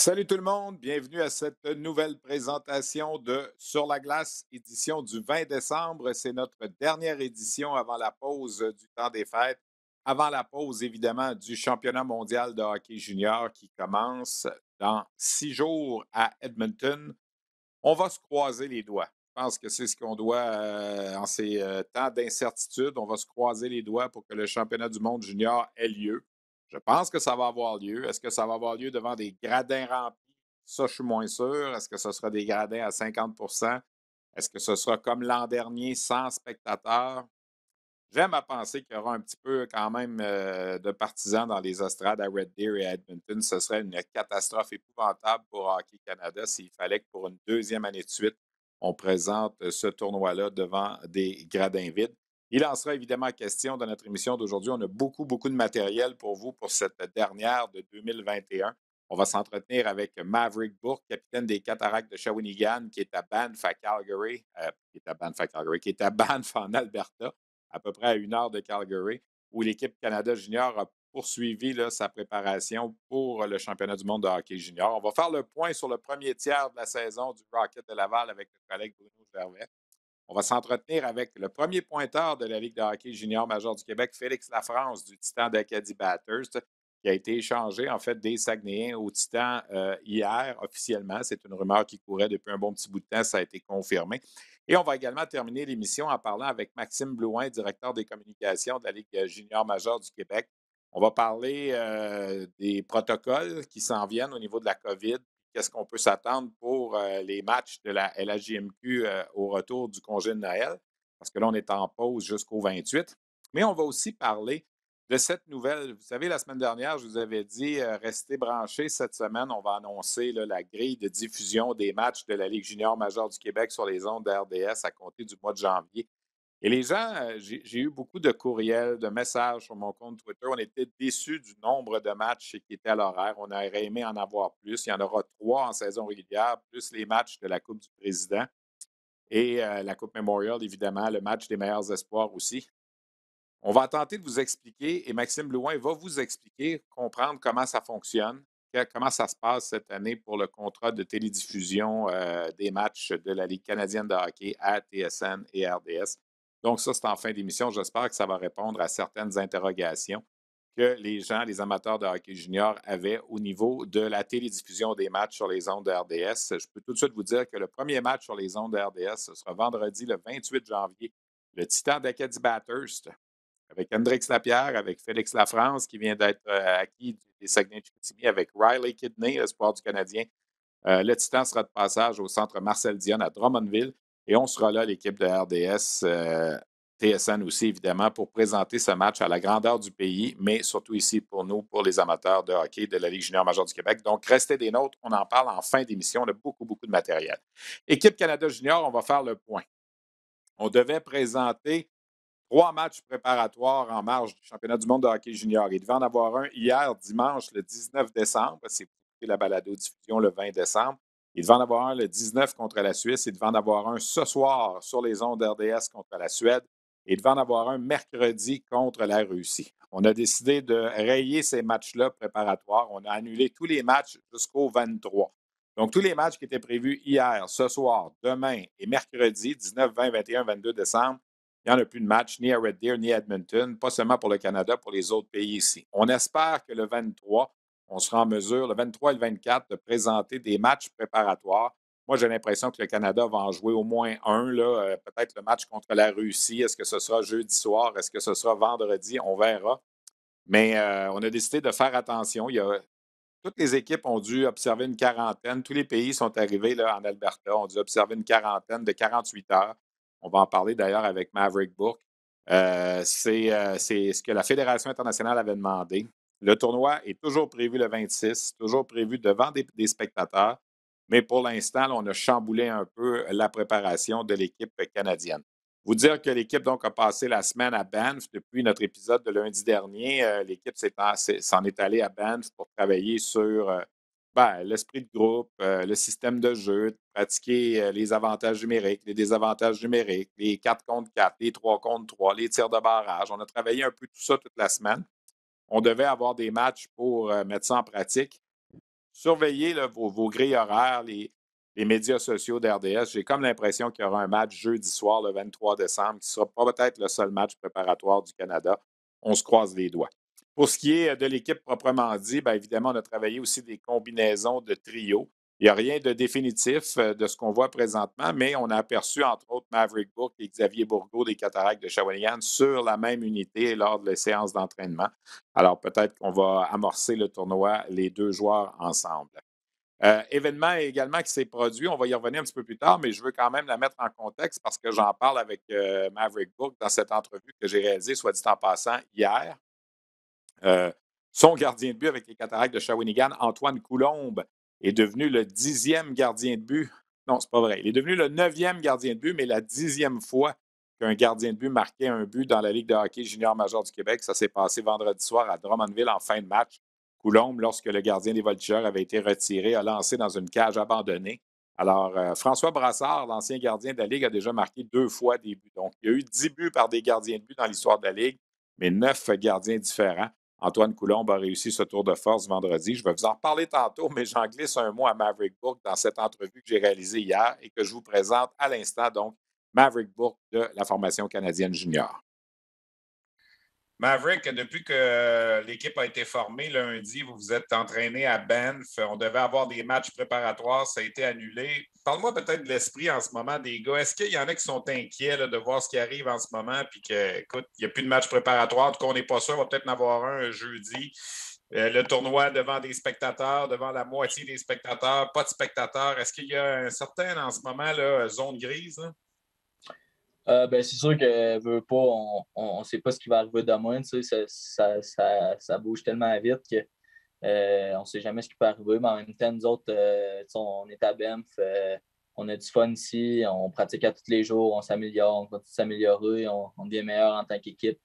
Salut tout le monde, bienvenue à cette nouvelle présentation de Sur la glace, édition du 20 décembre. C'est notre dernière édition avant la pause du temps des fêtes, avant la pause évidemment du championnat mondial de hockey junior qui commence dans 6 jours à Edmonton. On va se croiser les doigts. Je pense que c'est ce qu'on doit en ces temps d'incertitude. On va se croiser les doigts pour que le championnat du monde junior ait lieu. Je pense que ça va avoir lieu. Est-ce que ça va avoir lieu devant des gradins remplis? Ça, je suis moins sûr. Est-ce que ce sera des gradins à 50? Est-ce que ce sera comme l'an dernier, sans spectateurs? J'aime à penser qu'il y aura un petit peu quand même de partisans dans les estrades à Red Deer et à Edmonton. Ce serait une catastrophe épouvantable pour Hockey Canada s'il fallait que pour une deuxième année de suite, on présente ce tournoi-là devant des gradins vides. Il en sera évidemment question dans notre émission d'aujourd'hui. On a beaucoup, beaucoup de matériel pour vous pour cette dernière de 2021. On va s'entretenir avec Maverick Bourque, capitaine des Cataractes de Shawinigan, qui est à Banff à Calgary, qui est à Banff en Alberta à peu près à 1 heure de Calgary, où l'équipe Canada Junior a poursuivi là, sa préparation pour le championnat du monde de hockey junior. On va faire le point sur le premier tiers de la saison du Rocket de Laval avec notre collègue Bruno Gervais. On va s'entretenir avec le premier pointeur de la Ligue de hockey junior major du Québec, Félix Lafrance du Titan d'Acadie Bathurst, qui a été échangé en fait des Saguenayens au Titan hier officiellement. C'est une rumeur qui courait depuis un bon petit bout de temps, ça a été confirmé. Et on va également terminer l'émission en parlant avec Maxime Blouin, directeur des communications de la Ligue junior majeure du Québec. On va parler des protocoles qui s'en viennent au niveau de la COVID. Qu'est-ce qu'on peut s'attendre pour les matchs de la LHJMQ au retour du congé de Noël? Parce que là, on est en pause jusqu'au 28. Mais on va aussi parler de cette nouvelle. Vous savez, la semaine dernière, je vous avais dit, restez branchés. Cette semaine, on va annoncer là, la grille de diffusion des matchs de la Ligue junior majeure du Québec sur les ondes d'RDS à compter du mois de janvier. Et les gens, j'ai eu beaucoup de courriels, de messages sur mon compte Twitter. On était déçus du nombre de matchs qui étaient à l'horaire. On aurait aimé en avoir plus. Il y en aura 3 en saison régulière, plus les matchs de la Coupe du Président et la Coupe Memorial, évidemment, le match des meilleurs espoirs aussi. On va tenter de vous expliquer et Maxime Blouin va vous expliquer, comprendre comment ça fonctionne, comment ça se passe cette année pour le contrat de télédiffusion des matchs de la Ligue canadienne de hockey à TSN et RDS. Donc, ça, c'est en fin d'émission. J'espère que ça va répondre à certaines interrogations que les gens, les amateurs de hockey junior avaient au niveau de la télédiffusion des matchs sur les ondes de RDS. Je peux tout de suite vous dire que le premier match sur les ondes de RDS, ce sera vendredi le 28 janvier. Le Titan d'Acadie Bathurst avec Hendrix Lapierre, avec Félix Lafrance qui vient d'être acquis des Saguenay-Chicoutimi, avec Riley Kidney, l'espoir du Canadien. Le Titan sera de passage au centre Marcel Dionne à Drummondville et on sera là, l'équipe de RDS, TSN aussi, évidemment, pour présenter ce match à la grandeur du pays, mais surtout ici pour nous, pour les amateurs de hockey de la Ligue junior majeure du Québec. Donc, restez des nôtres. On en parle en fin d'émission. On a beaucoup, beaucoup de matériel. Équipe Canada Junior, on va faire le point. On devait présenter 3 matchs préparatoires en marge du championnat du monde de hockey junior. Il devait en avoir un hier, dimanche, le 19 décembre. C'est pour écouter la balado-diffusion le 20 décembre. Il devait en avoir un le 19 contre la Suisse. Il devait en avoir un ce soir sur les ondes RDS contre la Suède. Et il devait en avoir un mercredi contre la Russie. On a décidé de rayer ces matchs-là préparatoires. On a annulé tous les matchs jusqu'au 23. Donc, tous les matchs qui étaient prévus hier, ce soir, demain et mercredi, 19, 20, 21, 22 décembre, il n'y en a plus de match, ni à Red Deer, ni à Edmonton, pas seulement pour le Canada, pour les autres pays ici. On espère que le 23, on sera en mesure, le 23 et le 24, de présenter des matchs préparatoires. Moi, j'ai l'impression que le Canada va en jouer au moins un, là, peut-être le match contre la Russie. Est-ce que ce sera jeudi soir? Est-ce que ce sera vendredi? On verra. Mais on a décidé de faire attention. Toutes les équipes ont dû observer une quarantaine. Tous les pays sont arrivés là, en Alberta, ont dû observer une quarantaine de 48 heures. On va en parler d'ailleurs avec Maverick Bourque. C'est ce que la Fédération internationale avait demandé. Le tournoi est toujours prévu le 26, toujours prévu devant des spectateurs, mais pour l'instant, là, on a chamboulé un peu la préparation de l'équipe canadienne. Vous dire que l'équipe donc a passé la semaine à Banff depuis notre épisode de lundi dernier. L'équipe s'en est allée à Banff pour travailler sur l'esprit de groupe, le système de jeu, pratiquer les avantages numériques, les désavantages numériques, les 4 contre 4, les 3 contre 3, les tirs de barrage. On a travaillé un peu tout ça toute la semaine. On devait avoir des matchs pour mettre ça en pratique. surveillez là, vos grilles horaires, les médias sociaux d'RDS. J'ai comme l'impression qu'il y aura un match jeudi soir, le 23 décembre, qui sera peut-être le seul match préparatoire du Canada. On se croise les doigts. Pour ce qui est de l'équipe proprement dit, bien évidemment, on a travaillé aussi des combinaisons de trio. Il n'y a rien de définitif de ce qu'on voit présentement, mais on a aperçu, entre autres, Maverick Bourque et Xavier Bourgault des Cataractes de Shawinigan sur la même unité lors de la séance d'entraînement. Alors, peut-être qu'on va amorcer le tournoi, les deux joueurs ensemble. Événement également qui s'est produit, on va y revenir un petit peu plus tard, mais je veux quand même la mettre en contexte parce que j'en parle avec Maverick Bourque dans cette entrevue que j'ai réalisée, soit dit en passant, hier. Euh, Son gardien de but avec les Cataractes de Shawinigan, Antoine Coulombe, est devenu le 10e gardien de but. Non, c'est pas vrai. Il est devenu le 9e gardien de but, mais la 10e fois qu'un gardien de but marquait un but dans la Ligue de hockey junior major du Québec. Ça s'est passé vendredi soir à Drummondville en fin de match. Coulombe, lorsque le gardien des Voltigeurs avait été retiré, a lancé dans une cage abandonnée. Alors, François Brassard, l'ancien gardien de la Ligue, a déjà marqué 2 fois des buts. Donc, il y a eu 10 buts par des gardiens de but dans l'histoire de la Ligue, mais 9 gardiens différents. Antoine Coulombe a réussi ce tour de force vendredi. Je vais vous en reparler tantôt, mais j'en glisse un mot à Maverick Bourque dans cette entrevue que j'ai réalisée hier et que je vous présente à l'instant, donc Maverick Bourque de la formation canadienne junior. Maverick, depuis que l'équipe a été formée lundi, vous vous êtes entraîné à Banff. On devait avoir des matchs préparatoires, ça a été annulé. Parle-moi peut-être de l'esprit en ce moment des gars. Est-ce qu'il y en a qui sont inquiets là, de voir ce qui arrive en ce moment, puis que, écoute, il n'y a plus de match préparatoire, en tout cas, on n'est pas sûr, on va peut-être en avoir un jeudi. Le tournoi devant des spectateurs, devant la moitié des spectateurs, pas de spectateurs. Est-ce qu'il y a un certain, en ce moment, là, zone grise? Là? C'est sûr que veut pas, on ne sait pas ce qui va arriver demain. Ça bouge tellement vite que on ne sait jamais ce qui peut arriver. Mais en même temps, nous autres, on est à Banff, on a du fun ici, on pratique à tous les jours, on s'améliore, on continue de s'améliorer, on devient meilleur en tant qu'équipe.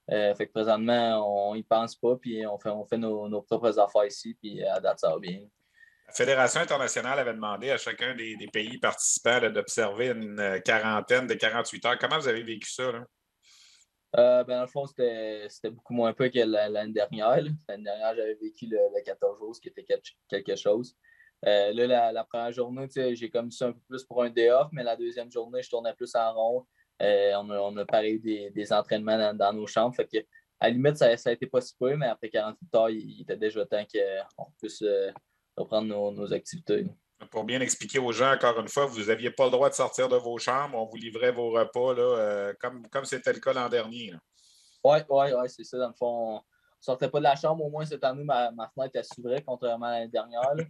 Fait que présentement, on n'y pense pas, puis on fait nos propres affaires ici, puis à date, ça va bien. La Fédération internationale avait demandé à chacun des pays participants là, d'observer une quarantaine de 48 heures. Comment vous avez vécu ça? Là? Dans le fond, c'était beaucoup moins peu que l'année dernière. Là. L'année dernière, j'avais vécu le 14 jours, ce qui était quelque chose. Là, la première journée, j'ai comme ça un peu plus pour un day off, mais la deuxième journée, je tournais plus en rond. On a pareil des entraînements dans nos chambres. Fait que, à la limite, ça a été pas si peu, mais après 48 heures, il était déjà temps qu'on puisse reprendre nos activités. Pour bien expliquer aux gens, encore une fois, vous n'aviez pas le droit de sortir de vos chambres. On vous livrait vos repas là, comme c'était le cas l'an dernier. Oui, c'est ça. Dans le fond, on ne sortait pas de la chambre. Au moins, cette année, ma fenêtre s'ouvrait, contrairement à l'année dernière. Là.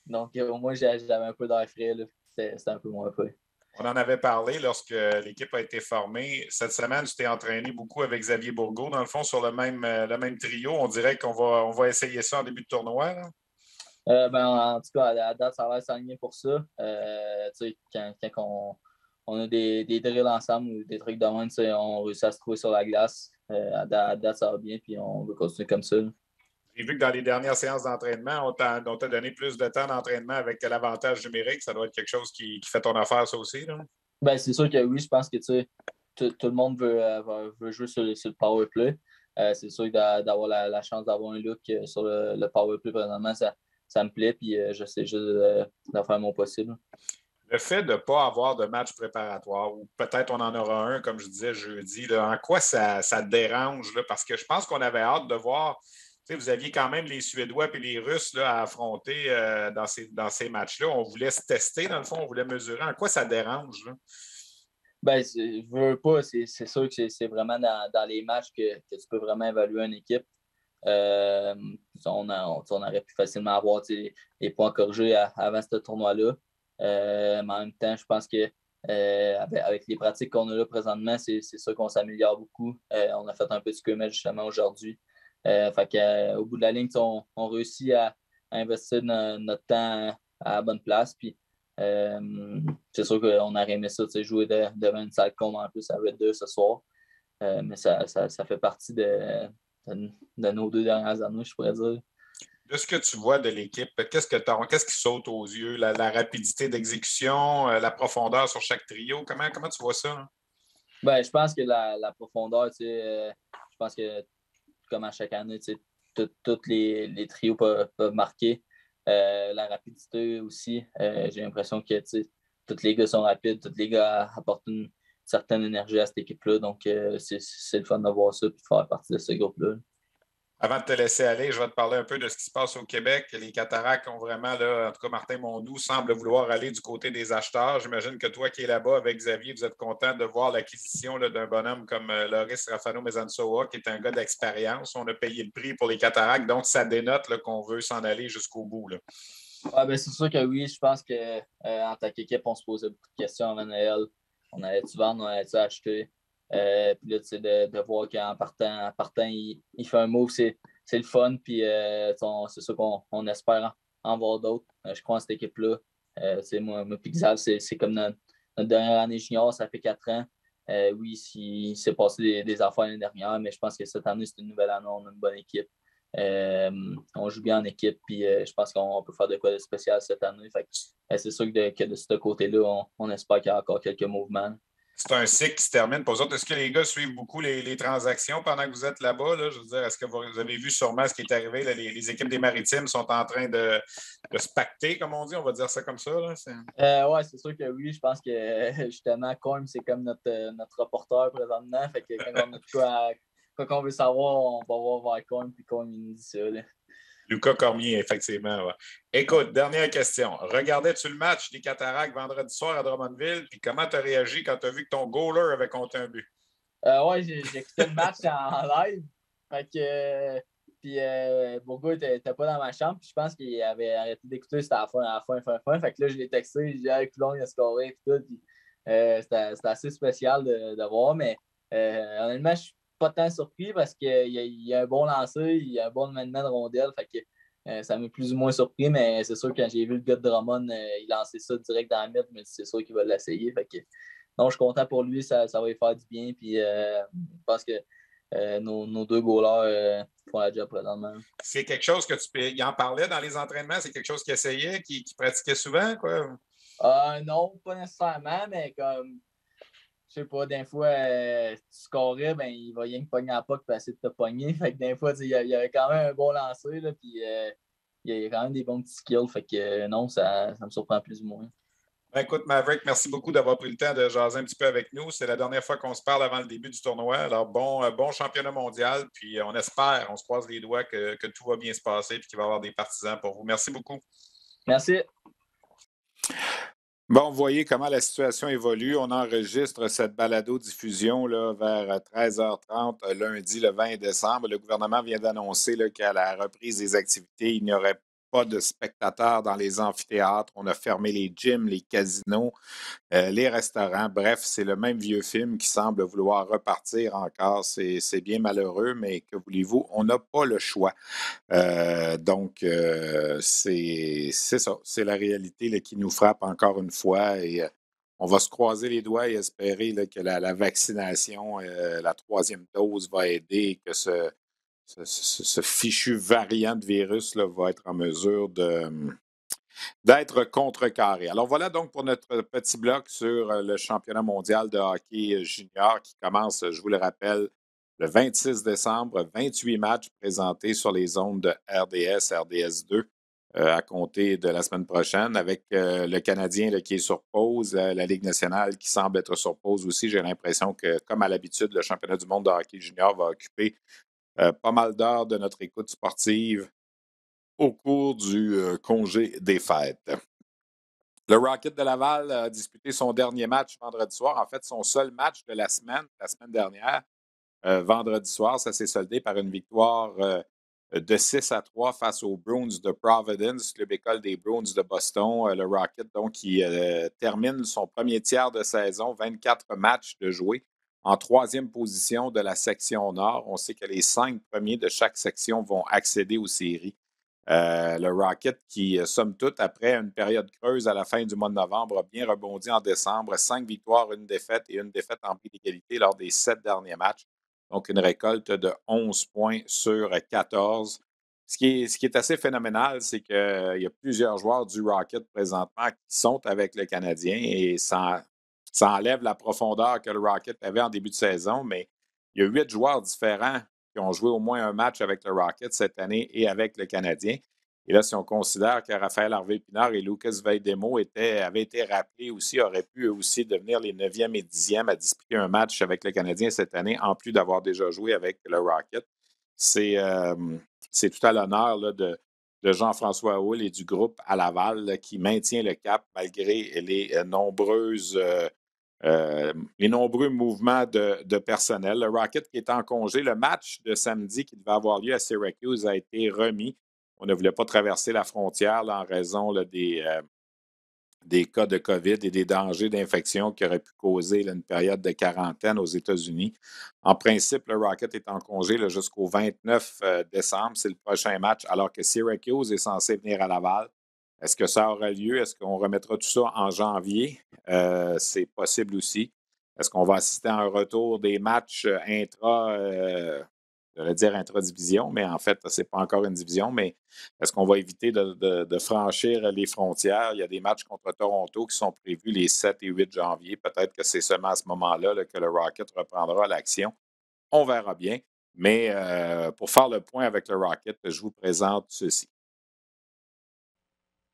Donc, au moins, j'avais un peu d'air frais. C'était un peu moins peu. On en avait parlé lorsque l'équipe a été formée. Cette semaine, tu t'es entraîné beaucoup avec Xavier Bourgault, dans le fond, sur le même trio. On dirait on va essayer ça en début de tournoi. Là. En tout cas, à la date, ça a l'air s'aligner pour ça. Quand on a des drills ensemble ou des trucs de même, on réussit à se trouver sur la glace. À date, ça va bien, puis on veut continuer comme ça. Là. J'ai vu que dans les dernières séances d'entraînement, on t'a donné plus de temps d'entraînement avec l'avantage numérique. Ça doit être quelque chose qui fait ton affaire, ça aussi. Là. C'est sûr que oui, je pense que tout le monde veut jouer sur le power play. C'est sûr que d'avoir la chance d'avoir un look sur le power play présentement, ça me plaît, puis j'essaie juste de faire mon possible. Le fait de ne pas avoir de match préparatoire, ou peut-être on en aura un, comme je disais jeudi, là, en quoi ça te dérange? Là? Parce que je pense qu'on avait hâte de voir. Vous aviez quand même les Suédois et les Russes là, à affronter dans ces matchs-là. On voulait se tester, dans le fond, on voulait mesurer. En quoi ça dérange? Là? Je veux pas, c'est sûr que c'est vraiment dans les matchs que tu peux vraiment évaluer une équipe. On aurait pu facilement avoir les points corrigés avant ce tournoi-là. Mais en même temps, je pense que avec les pratiques qu'on a là présentement, c'est sûr qu'on s'améliore beaucoup. On a fait un peu de scrimmage justement aujourd'hui. Au bout de la ligne, on réussit à investir notre temps à la bonne place. Puis, c'est sûr qu'on aurait aimé ça, jouer devant une salle comme en plus à Red 2 ce soir. Mais ça fait partie de nos 2 dernières années, je pourrais dire. De ce que tu vois de l'équipe, qu'est-ce qui saute aux yeux? La rapidité d'exécution, la profondeur sur chaque trio? Comment tu vois ça? Hein? Je pense que la profondeur, je pense que comme à chaque année, tous les trios peuvent marquer. la rapidité aussi. J'ai l'impression que tous les gars sont rapides, tous les gars apportent une certaine énergie à cette équipe-là. Donc, c'est le fun de voir ça et de faire partie de ce groupe-là. Avant de te laisser aller, je vais te parler un peu de ce qui se passe au Québec. Les Cataractes ont vraiment, là, en tout cas, Martin Mondou semble vouloir aller du côté des acheteurs. J'imagine que toi qui es là-bas avec Xavier, vous êtes content de voir l'acquisition d'un bonhomme comme Loris Rafano Mezansoa, qui est un gars d'expérience. On a payé le prix pour les Cataractes, donc ça dénote là, qu'on veut s'en aller jusqu'au bout. Là. Ouais, ben, c'est sûr que oui, je pense que en tant qu'équipe, on se posait beaucoup de questions avant Noël. On allait-tu vendre, on allait-tu acheter? Puis là, de voir qu'en partant il fait un move, c'est le fun. Puis c'est sûr qu'on espère en voir d'autres. Je crois en cette équipe-là. Moi puis Xav, c'est comme notre dernière année junior, ça fait 4 ans. Oui, il s'est passé des affaires l'année dernière, mais je pense que cette année, c'est une nouvelle année. On a une bonne équipe. On joue bien en équipe, puis je pense qu'on peut faire de quoi de spécial cette année. Fait que, c'est sûr que de ce côté-là, on espère qu'il y a encore quelques mouvements. C'est un cycle qui se termine. Pour vous autres, est-ce que les gars suivent beaucoup les transactions pendant que vous êtes là-bas? Là? Je veux dire, est-ce que vous avez vu sûrement ce qui est arrivé? Là, les équipes des Maritimes sont en train de se pacter, comme on dit, on va dire ça comme ça. Là. Ouais, c'est sûr que oui. Je pense que justement, Corm, c'est comme notre reporter présentement. Fait que quand on a quoi qu'on veut savoir, on va voir vers Corm, puis Corm, il nous dit ça. Là. Lucas Cormier, effectivement. Ouais. Écoute, dernière question. Regardais-tu le match des Cataractes vendredi soir à Drummondville? Puis comment tu as réagi quand tu as vu que ton goaler avait compté un but? Ouais, j'ai écouté le match en live. Fait que. Puis Bourgo était pas dans ma chambre. Puis je pense qu'il avait arrêté d'écouter. C'était à la fin. Fait que là, je l'ai texté. J'ai dit, hey, Coulon, il a scoré. Puis tout. Puis c'était assez spécial de voir. Mais honnêtement, je suis pas tant surpris parce qu'il y a un bon lancer. Il y a un bon maniement de rondelle. Fait que ça m'a plus ou moins surpris. Mais c'est sûr, quand j'ai vu le gars de Drummond, il lançait ça direct dans la mythe. Mais c'est sûr qu'il va l'essayer. Fait que non, je suis content pour lui. Ça va lui faire du bien. Puis je pense que nos deux goalers font la job présentement. C'est quelque chose que il en parlait dans les entraînements? C'est quelque chose qu'il essayait, qu'il pratiquait souvent? Quoi? Non, pas nécessairement, mais comme, je sais pas, des fois, tu scorais, ben, il va rien que pogner la puck pour essayer de te pogner. Fait que des fois, il y avait quand même un bon lancer, là, puis il y a quand même des bons petits skills. Fait que non, ça me surprend plus ou moins. Ben, écoute, Maverick, merci beaucoup d'avoir pris le temps de jaser un petit peu avec nous. C'est la dernière fois qu'on se parle avant le début du tournoi. Alors, bon championnat mondial. Puis, on espère, on se croise les doigts que tout va bien se passer et qu'il va y avoir des partisans pour vous. Merci beaucoup. Merci. Bon, vous voyez comment la situation évolue. On enregistre cette balado-diffusion là, vers 13h30 lundi, le 20 décembre. Le gouvernement vient d'annoncer là, qu'à la reprise des activités, il n'y aurait pas de spectateurs dans les amphithéâtres. On a fermé les gyms, les casinos, les restaurants. Bref, c'est le même vieux film qui semble vouloir repartir encore. C'est bien malheureux, mais que voulez-vous? On n'a pas le choix. Donc, c'est ça. C'est la réalité là, qui nous frappe encore une fois. Et on va se croiser les doigts et espérer là, que la vaccination, la troisième dose va aider et que ce fichu variant de virus là, va être en mesure d'être contrecarré. Alors voilà donc pour notre petit bloc sur le championnat mondial de hockey junior qui commence, je vous le rappelle, le 26 décembre. 28 matchs présentés sur les ondes de RDS, RDS2 à compter de la semaine prochaine avec le Canadien là, qui est sur pause, la Ligue nationale qui semble être sur pause aussi. J'ai l'impression que, comme à l'habitude, le championnat du monde de hockey junior va occuper pas mal d'heures de notre écoute sportive au cours du congé des fêtes. Le Rocket de Laval a disputé son dernier match vendredi soir. En fait, son seul match de la semaine dernière, vendredi soir. Ça s'est soldé par une victoire de 6-3 face aux Bruins de Providence, club école des Bruins de Boston. Le Rocket, donc, qui termine son premier tiers de saison, 24 matchs de jouer, en troisième position de la section Nord. On sait que les 5 premiers de chaque section vont accéder aux séries. Le Rocket qui, somme toute, après une période creuse à la fin du mois de novembre, a bien rebondi en décembre. 5 victoires, une défaite et une défaite en prix d'égalité lors des 7 derniers matchs. Donc, une récolte de 11 points sur 14. Ce qui est assez phénoménal, c'est qu'il y a plusieurs joueurs du Rocket présentement qui sont avec le Canadien et ça enlève la profondeur que le Rocket avait en début de saison, mais il y a 8 joueurs différents qui ont joué au moins un match avec le Rocket cette année et avec le Canadien. Et là, si on considère que Raphaël Harvey-Pinard et Lucas Veidemo avaient été rappelés aussi, auraient pu eux aussi devenir les 9e et 10e à disputer un match avec le Canadien cette année, en plus d'avoir déjà joué avec le Rocket. C'est tout à l'honneur là, de Jean-François Houle et du groupe à Laval là, qui maintient le cap malgré les nombreux mouvements de personnel. Le Rocket qui est en congé, le match de samedi qui devait avoir lieu à Syracuse a été remis. On ne voulait pas traverser la frontière là, en raison là, des cas de COVID et des dangers d'infection qui auraient pu causer là, une période de quarantaine aux États-Unis. En principe, le Rocket est en congé là, jusqu'au 29 décembre. C'est le prochain match, alors que Syracuse est censé venir à Laval. Est-ce que ça aura lieu? Est-ce qu'on remettra tout ça en janvier? C'est possible aussi. Est-ce qu'on va assister à un retour des matchs je vais dire intra-division, mais en fait, ce n'est pas encore une division, mais est-ce qu'on va éviter de franchir les frontières? Il y a des matchs contre Toronto qui sont prévus les 7 et 8 janvier. Peut-être que c'est seulement à ce moment-là là, que le Rocket reprendra l'action. On verra bien. Mais pour faire le point avec le Rocket, je vous présente ceci.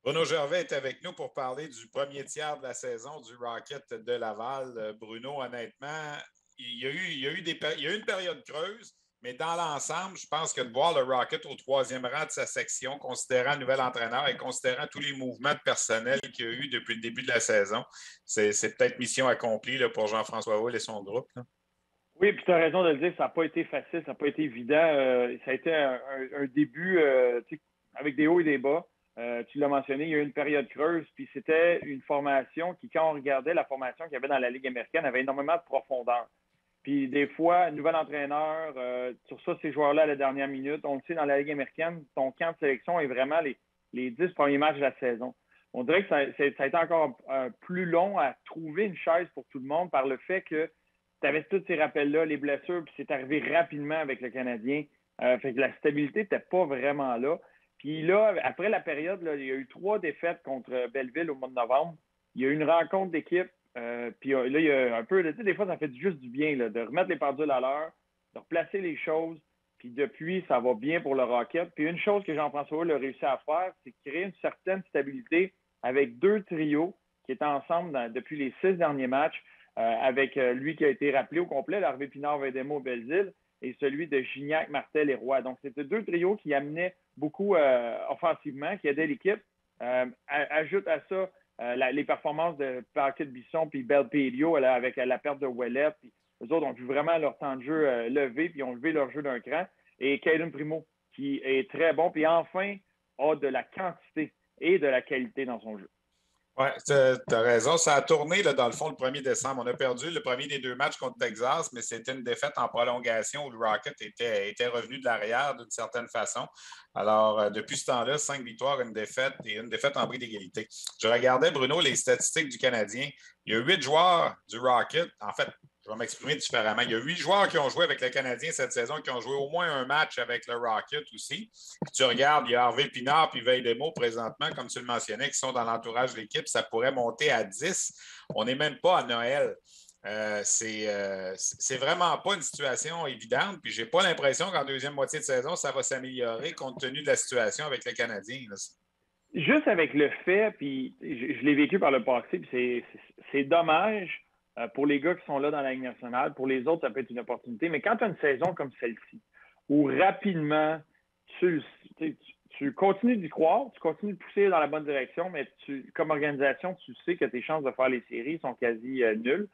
Bruno Gervais est avec nous pour parler du premier tiers de la saison du Rocket de Laval. Bruno, honnêtement, il y a eu une période creuse, mais dans l'ensemble, je pense que de voir le Rocket au 3e rang de sa section, considérant le nouvel entraîneur et considérant tous les mouvements de personnel qu'il y a eu depuis le début de la saison, c'est peut-être mission accomplie là, pour Jean-François Houle et son groupe. Là. Oui, puis tu as raison de le dire, ça n'a pas été facile, ça n'a pas été évident. Ça a été un début avec des hauts et des bas. Tu l'as mentionné, il y a eu une période creuse, puis c'était une formation qui, quand on regardait la formation qu'il y avait dans la Ligue américaine, avait énormément de profondeur. Puis des fois, nouvel entraîneur, sur ça, ces joueurs-là à la dernière minute, on le sait, dans la Ligue américaine, ton camp de sélection est vraiment les 10 premiers matchs de la saison. On dirait que ça a été encore plus long à trouver une chaise pour tout le monde par le fait que tu avais tous ces rappels-là, les blessures, puis c'est arrivé rapidement avec le Canadien. Fait que la stabilité n'était pas vraiment là. Puis là, après la période, là, il y a eu 3 défaites contre Belleville au mois de novembre. Il y a eu une rencontre d'équipe. Puis là, il y a un peu, tu sais, des fois, ça fait juste du bien là, de remettre les pendules à l'heure, de replacer les choses. Puis depuis, ça va bien pour le Rocket. Puis une chose que Jean-François Houle a réussi à faire, c'est créer une certaine stabilité avec 2 trios qui étaient ensemble depuis les 6 derniers matchs. Avec lui qui a été rappelé au complet, l'Harvey Pinard, Veidemo, Belzile, et celui de Gignac, Martel et Roy. Donc, c'était 2 trios qui amenaient beaucoup offensivement, qui aidaient l'équipe. Ajoute à ça les performances de Paquet de Bisson puis Belpedio avec la perte de Ouellet. Puis eux autres ont vu vraiment leur temps de jeu lever, puis ils ont levé leur jeu d'un cran. Et Caden Primo, qui est très bon, puis enfin a de la quantité et de la qualité dans son jeu. Oui, tu as raison. Ça a tourné, là, dans le fond, le 1er décembre. On a perdu le premier des 2 matchs contre Texas, mais c'était une défaite en prolongation où le Rocket était revenu de l'arrière d'une certaine façon. Alors, depuis ce temps-là, 5 victoires, une défaite et une défaite en bris d'égalité. Je regardais, Bruno, les statistiques du Canadien. Il y a 8 joueurs du Rocket. En fait, je vais m'exprimer différemment. Il y a 8 joueurs qui ont joué avec le Canadien cette saison, qui ont joué au moins un match avec le Rocket aussi. Puis tu regardes, il y a Harvey Pinard puis Veidemo présentement, comme tu le mentionnais, qui sont dans l'entourage de l'équipe. Ça pourrait monter à 10. On n'est même pas à Noël. C'est vraiment pas une situation évidente. Puis j'ai pas l'impression qu'en deuxième moitié de saison, ça va s'améliorer compte tenu de la situation avec le Canadien. Là. Juste avec le fait, puis je l'ai vécu par le passé, puis c'est dommage pour les gars qui sont là dans la Ligue nationale. Pour les autres, ça peut être une opportunité. Mais quand tu as une saison comme celle-ci, où rapidement, tu continues d'y croire, tu continues de pousser dans la bonne direction, mais comme organisation, tu sais que tes chances de faire les séries sont quasi nulles.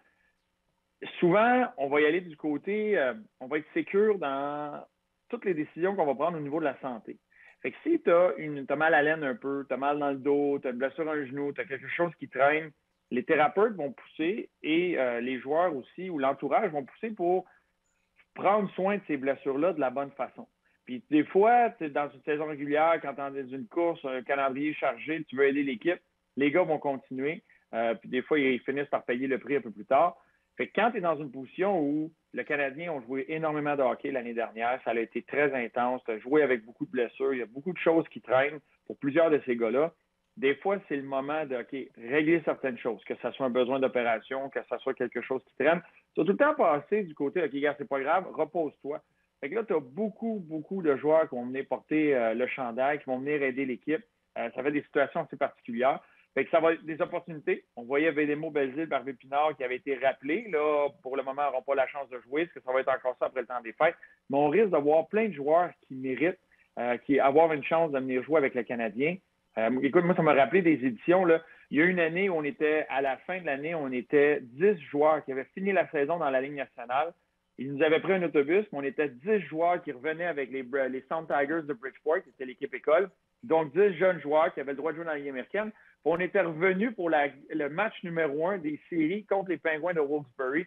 Souvent, on va y aller du côté, on va être sécure dans toutes les décisions qu'on va prendre au niveau de la santé. Fait que si tu as mal à l'aine un peu, tu as mal dans le dos, tu as une blessure à un genou, tu as quelque chose qui traîne, les thérapeutes vont pousser et les joueurs aussi ou l'entourage vont pousser pour prendre soin de ces blessures-là de la bonne façon. Puis des fois, dans une saison régulière, quand tu es dans une course, un calendrier chargé, tu veux aider l'équipe, les gars vont continuer. Puis des fois, ils finissent par payer le prix un peu plus tard. Fait que quand tu es dans une position où le Canadien ont joué énormément de hockey l'année dernière, ça a été très intense, tu as joué avec beaucoup de blessures, il y a beaucoup de choses qui traînent pour plusieurs de ces gars-là. Des fois, c'est le moment de régler certaines choses, que ce soit un besoin d'opération, que ce soit quelque chose qui traîne. Tu as tout le temps passé du côté, OK, gars, c'est pas grave, repose-toi. Fait que là, tu as beaucoup, beaucoup de joueurs qui vont venir porter le chandail, qui vont venir aider l'équipe. Ça fait des situations assez particulières. Fait que ça va être des opportunités. On voyait Védémo, Belzile, Barbe Pinard qui avait été rappelé. Là, pour le moment, ils n'auront pas la chance de jouer. Est-ce que ça va être encore ça après le temps des fêtes? Mais on risque d'avoir plein de joueurs qui méritent avoir une chance de venir jouer avec le Canadien. Écoute, moi, ça m'a rappelé des éditions. Là. Il y a une année où on était, à la fin de l'année, on était 10 joueurs qui avaient fini la saison dans la Ligue nationale. Ils nous avaient pris un autobus, mais on était 10 joueurs qui revenaient avec les Sound Tigers de Bridgeport, qui était l'équipe école. Donc, 10 jeunes joueurs qui avaient le droit de jouer dans la Ligue américaine. Puis on était revenus pour le match numéro 1 des séries contre les Penguins de Wilkes-Barre.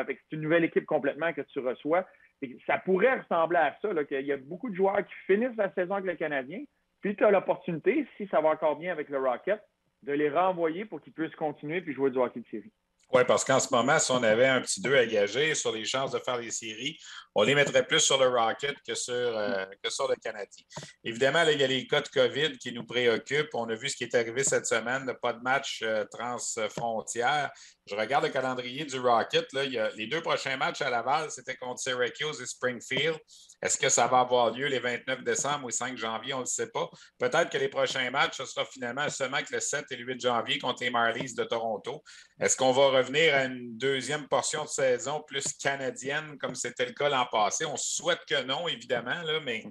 C'est une nouvelle équipe complètement que tu reçois. Et ça pourrait ressembler à ça, là, qu'il y a beaucoup de joueurs qui finissent la saison avec le Canadien, puis tu as l'opportunité, si ça va encore bien avec le Rocket, de les renvoyer pour qu'ils puissent continuer puis jouer du hockey de série. Oui, parce qu'en ce moment, si on avait un petit 2 à gager sur les chances de faire les séries, on les mettrait plus sur le Rocket que sur le Canadien. Évidemment, là, il y a les cas de COVID qui nous préoccupent. On a vu ce qui est arrivé cette semaine, pas de match transfrontière. Je regarde le calendrier du Rocket. Là, il y a les 2 prochains matchs à Laval, c'était contre Syracuse et Springfield. Est-ce que ça va avoir lieu les 29 décembre ou 5 janvier? On ne le sait pas. Peut-être que les prochains matchs, ce sera finalement seulement que le 7 et le 8 janvier contre les Marlies de Toronto. Est-ce qu'on va revenir à une deuxième portion de saison plus canadienne comme c'était le cas l'an passé? On souhaite que non, évidemment, là, mais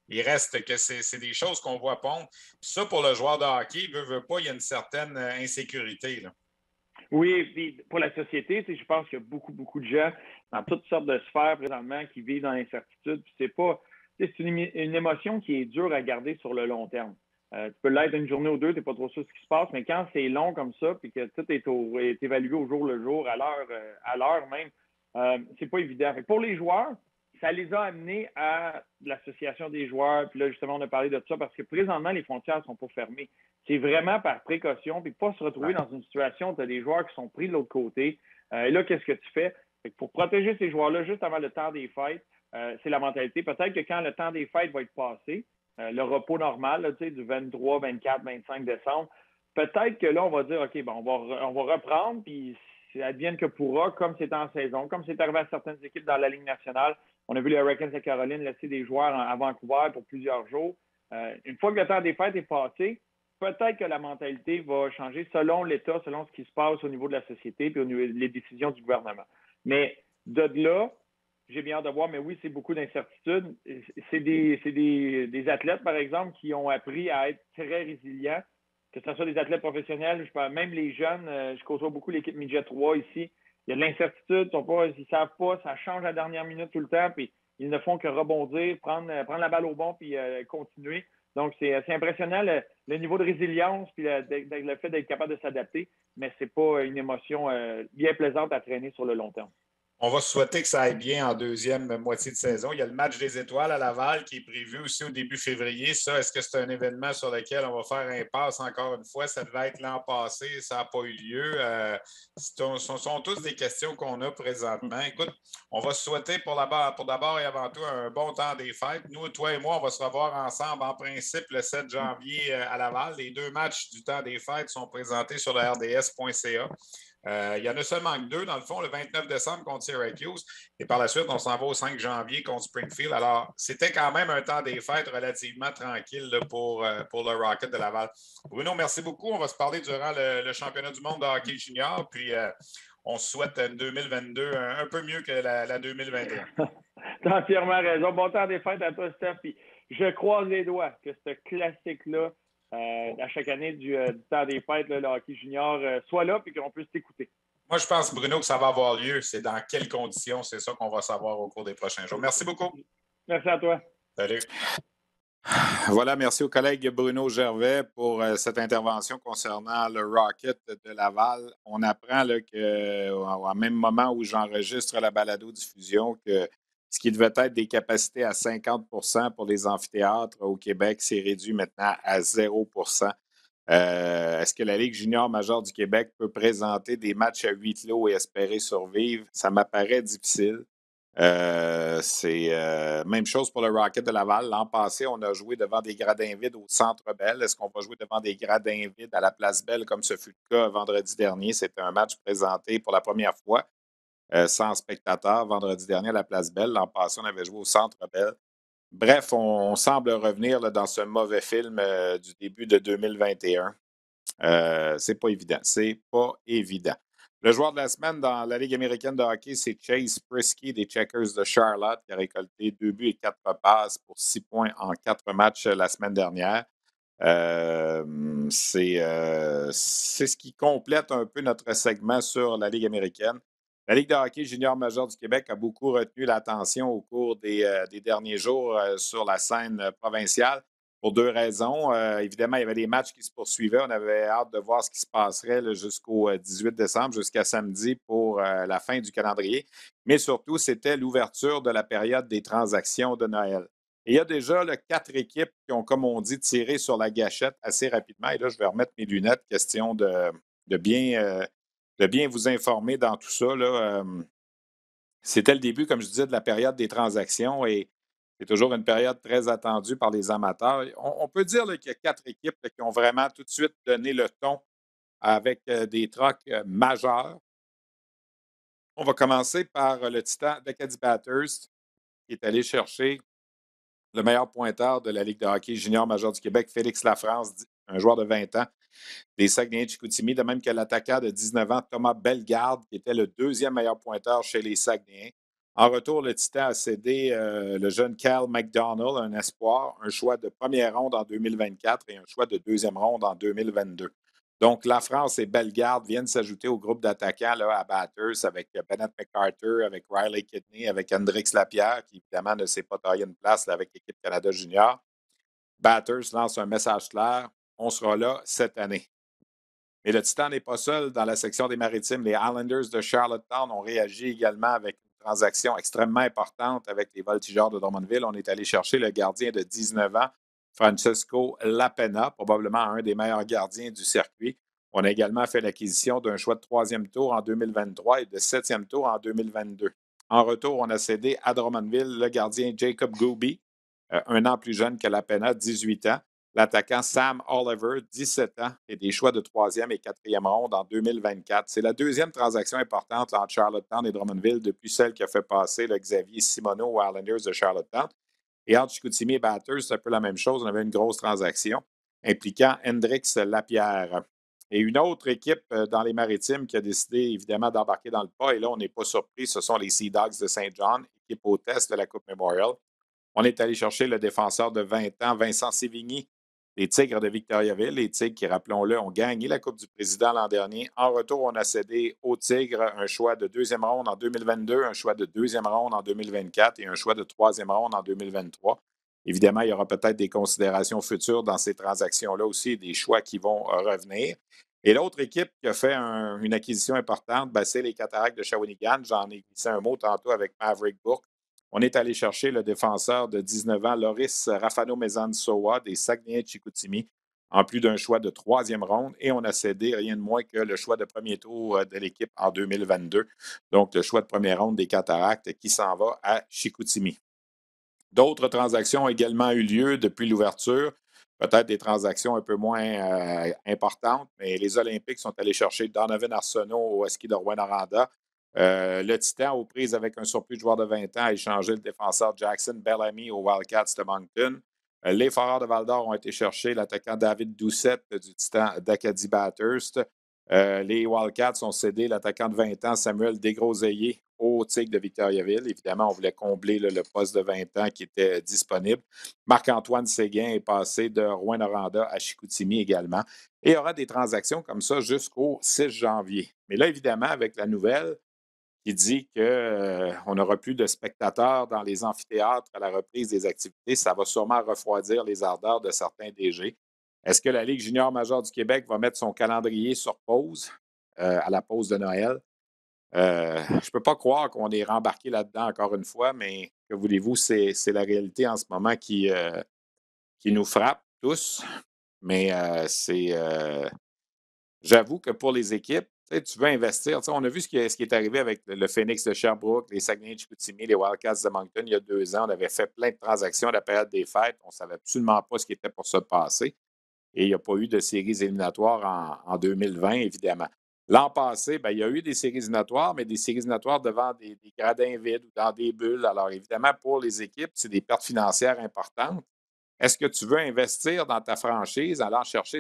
il reste que c'est des choses qu'on voit pondre. Puis ça, pour le joueur de hockey, veut pas, il y a une certaine insécurité, là. Oui, puis pour la société, je pense qu'il y a beaucoup, beaucoup de gens dans toutes sortes de sphères présentement qui vivent dans l'incertitude. C'est une émotion qui est dure à garder sur le long terme. Tu peux l'être une journée ou deux, tu n'es pas trop sûr de ce qui se passe, mais quand c'est long comme ça, puis que tout est évalué au jour le jour, à l'heure même, c'est pas évident. Fait que pour les joueurs, ça les a amenés à l'association des joueurs. Puis là, justement, on a parlé de ça parce que présentement, les frontières ne sont pas fermées. C'est vraiment par précaution, puis pas se retrouver dans une situation où tu as des joueurs qui sont pris de l'autre côté. Et là, qu'est-ce que tu fais? Fait que pour protéger ces joueurs-là, juste avant le temps des fêtes, c'est la mentalité. Peut-être que quand le temps des fêtes va être passé, le repos normal, là, du 23, 24, 25 décembre, peut-être que là, on va dire, OK, bon, on va reprendre, puis ça advienne que pourra, comme c'est en saison, comme c'est arrivé à certaines équipes dans la Ligue nationale. On a vu les Hurricanes de Caroline laisser des joueurs à Vancouver pour plusieurs jours. Une fois que le temps des fêtes est passé, peut-être que la mentalité va changer selon l'État, selon ce qui se passe au niveau de la société et au niveau des décisions du gouvernement. Mais de là, j'ai bien hâte de voir, mais oui, c'est beaucoup d'incertitudes. C'est des athlètes, par exemple, qui ont appris à être très résilients, que ce soit des athlètes professionnels, même les jeunes, je côtoie beaucoup l'équipe Midget 3 ici. Il y a de l'incertitude, ils ne savent pas, ça change à la dernière minute tout le temps, puis ils ne font que rebondir, prendre la balle au bon, puis continuer. Donc, c'est impressionnant le niveau de résilience, puis le fait d'être capable de s'adapter, mais ce n'est pas une émotion bien plaisante à traîner sur le long terme. On va souhaiter que ça aille bien en deuxième moitié de saison. Il y a le match des étoiles à Laval qui est prévu aussi au début février. Ça, est-ce que c'est un événement sur lequel on va faire impasse encore une fois? Ça devait être l'an passé, ça n'a pas eu lieu. Ce sont tous des questions qu'on a présentement. Écoute, on va souhaiter pour d'abord et avant tout un bon temps des fêtes. Nous, toi et moi, on va se revoir ensemble en principe le 7 janvier à Laval. Les 2 matchs du temps des fêtes sont présentés sur le rds.ca. Il y en a seulement que 2, dans le fond, le 29 décembre contre Syracuse. Et par la suite, on s'en va au 5 janvier contre Springfield. Alors, c'était quand même un temps des fêtes relativement tranquille là, pour le Rocket de Laval. Bruno, merci beaucoup. On va se parler durant le championnat du monde de hockey junior. Puis, on se souhaite une 2022 un peu mieux que la 2021. Tu as entièrement raison. Bon temps des fêtes à toi, Steph. Puis, je croise les doigts que ce classique-là, à chaque année du temps des fêtes, là, le hockey junior, soit là et qu'on puisse t'écouter. Moi, je pense, Bruno, que ça va avoir lieu. C'est dans quelles conditions, c'est ça qu'on va savoir au cours des prochains jours. Merci beaucoup. Merci à toi. Salut. Voilà, merci au collègue Bruno Gervais pour cette intervention concernant le Rocket de Laval. On apprend qu'au même moment où j'enregistre la balado-diffusion, que ce qui devait être des capacités à 50 pour les amphithéâtres au Québec s'est réduit maintenant à 0 Est-ce que la Ligue junior majeure du Québec peut présenter des matchs à huis clos et espérer survivre? Ça m'apparaît difficile. C'est même chose pour le Rocket de Laval. L'an passé, on a joué devant des gradins vides au Centre Bell. Est-ce qu'on va jouer devant des gradins vides à la Place Belle comme ce fut le cas vendredi dernier? C'était un match présenté pour la première fois sans spectateurs vendredi dernier à la Place Belle. L'an passé, on avait joué au Centre Bell. Bref, on semble revenir là, dans ce mauvais film du début de 2021. C'est pas évident. C'est pas évident. Le joueur de la semaine dans la Ligue américaine de hockey, c'est Chase Prisky des Checkers de Charlotte, qui a récolté 2 buts et 4 passes pour 6 points en 4 matchs la semaine dernière. C'est ce qui complète un peu notre segment sur la Ligue américaine. La Ligue de hockey junior majeur du Québec a beaucoup retenu l'attention au cours des derniers jours sur la scène provinciale pour deux raisons. Évidemment, il y avait des matchs qui se poursuivaient. On avait hâte de voir ce qui se passerait là, jusqu'au 18 décembre, jusqu'à samedi pour la fin du calendrier. Mais surtout, c'était l'ouverture de la période des transactions de Noël. Et il y a déjà là, 4 équipes qui ont, comme on dit, tiré sur la gâchette assez rapidement. Et là, je vais remettre mes lunettes, question de bien vous informer dans tout ça. Là. C'était le début, comme je disais, de la période des transactions et c'est toujours une période très attendue par les amateurs. On peut dire là, qu'il y a 4 équipes là, qui ont vraiment tout de suite donné le ton avec des trocs majeurs. On va commencer par le Titan d'Acadie Bathurst qui est allé chercher le meilleur pointeur de la Ligue de hockey junior majeur du Québec, Félix Lafrance, un joueur de 20 ans des Saguenayens-Chicoutimi, de même que l'attaquant de 19 ans, Thomas Bellegarde, qui était le deuxième meilleur pointeur chez les Saguenayens. En retour, le Titan a cédé le jeune Cal McDonald, un espoir, un choix de première ronde en 2024 et un choix de deuxième ronde en 2022. Donc, la France et Bellegarde viennent s'ajouter au groupe d'attaquants là, à Bathurst avec Bennett McCarter, avec Riley Kidney, avec Hendrix Lapierre, qui évidemment ne s'est pas taillé une place là, avec l'équipe Canada Junior. Bathurst lance un message clair. On sera là cette année. Mais le Titan n'est pas seul dans la section des Maritimes. Les Islanders de Charlottetown ont réagi également avec une transaction extrêmement importante avec les Voltigeurs de Drummondville. On est allé chercher le gardien de 19 ans, Francesco Lapena, probablement un des meilleurs gardiens du circuit. On a également fait l'acquisition d'un choix de troisième tour en 2023 et de septième tour en 2022. En retour, on a cédé à Drummondville le gardien Jacob Gooby, un an plus jeune que Lapena, 18 ans. L'attaquant Sam Oliver, 17 ans, et des choix de troisième et quatrième ronde en 2024. C'est la deuxième transaction importante là, entre Charlottetown et Drummondville depuis celle qui a fait passer le Xavier Simoneau aux Islanders de Charlottetown. Et entre Chicoutimi et Bathurst, c'est un peu la même chose. On avait une grosse transaction impliquant Hendrix Lapierre. Et une autre équipe dans les Maritimes qui a décidé évidemment d'embarquer dans le pas, et là, on n'est pas surpris, ce sont les Sea Dogs de Saint John, équipe hôtesse de la Coupe Memorial. On est allé chercher le défenseur de 20 ans, Vincent Sévigny, les Tigres de Victoriaville. Les Tigres qui, rappelons-le, ont gagné la Coupe du Président l'an dernier. En retour, on a cédé aux Tigres un choix de deuxième ronde en 2022, un choix de deuxième ronde en 2024 et un choix de troisième ronde en 2023. Évidemment, il y aura peut-être des considérations futures dans ces transactions-là aussi, des choix qui vont revenir. Et l'autre équipe qui a fait une acquisition importante, c'est les Cataractes de Shawinigan. J'en ai glissé un mot tantôt avec Maverick Bourque. On est allé chercher le défenseur de 19 ans, Loris Rafano-Mezansoa, des Saguenay-Chicoutimi, en plus d'un choix de troisième ronde. Et on a cédé rien de moins que le choix de premier tour de l'équipe en 2022. Donc, le choix de première ronde des Cataractes qui s'en va à Chicoutimi. D'autres transactions ont également eu lieu depuis l'ouverture. Peut-être des transactions un peu moins importantes, mais les Olympiques sont allés chercher Donovan Arsenault au ski de Rouyn-Noranda. Le Titan, aux prises avec un surplus de joueurs de 20 ans, a échangé le défenseur Jackson Bellamy aux Wildcats de Moncton. Les Foreurs de Val-d'Or ont été chercher l'attaquant David Doucette du Titan d'Acadie Bathurst. Les Wildcats ont cédé l'attaquant de 20 ans, Samuel Desgroseilliers, au Tigre de Victoriaville. Évidemment, on voulait combler le poste de 20 ans qui était disponible. Marc-Antoine Séguin est passé de Rouyn-Noranda à Chicoutimi également. Et il y aura des transactions comme ça jusqu'au 6 janvier. Mais là, évidemment, avec la nouvelle qui dit qu'on n'aura plus de spectateurs dans les amphithéâtres à la reprise des activités, ça va sûrement refroidir les ardeurs de certains DG. Est-ce que la Ligue junior majeure du Québec va mettre son calendrier sur pause à la pause de Noël? Je ne peux pas croire qu'on est rembarqué là-dedans encore une fois, mais que voulez-vous, c'est la réalité en ce moment qui nous frappe tous. Mais j'avoue que pour les équipes, tu veux investir. On a vu ce qui est arrivé avec le Phoenix de Sherbrooke, les Saguenay-Chicoutimi, les Wildcats de Moncton il y a 2 ans. On avait fait plein de transactions à la période des fêtes. On ne savait absolument pas ce qui était pour se passer. Et il n'y a pas eu de séries éliminatoires en 2020, évidemment. L'an passé, ben, il y a eu des séries éliminatoires, mais des séries éliminatoires devant des gradins vides ou dans des bulles. Alors, évidemment, pour les équipes, c'est des pertes financières importantes. Est-ce que tu veux investir dans ta franchise en allant chercher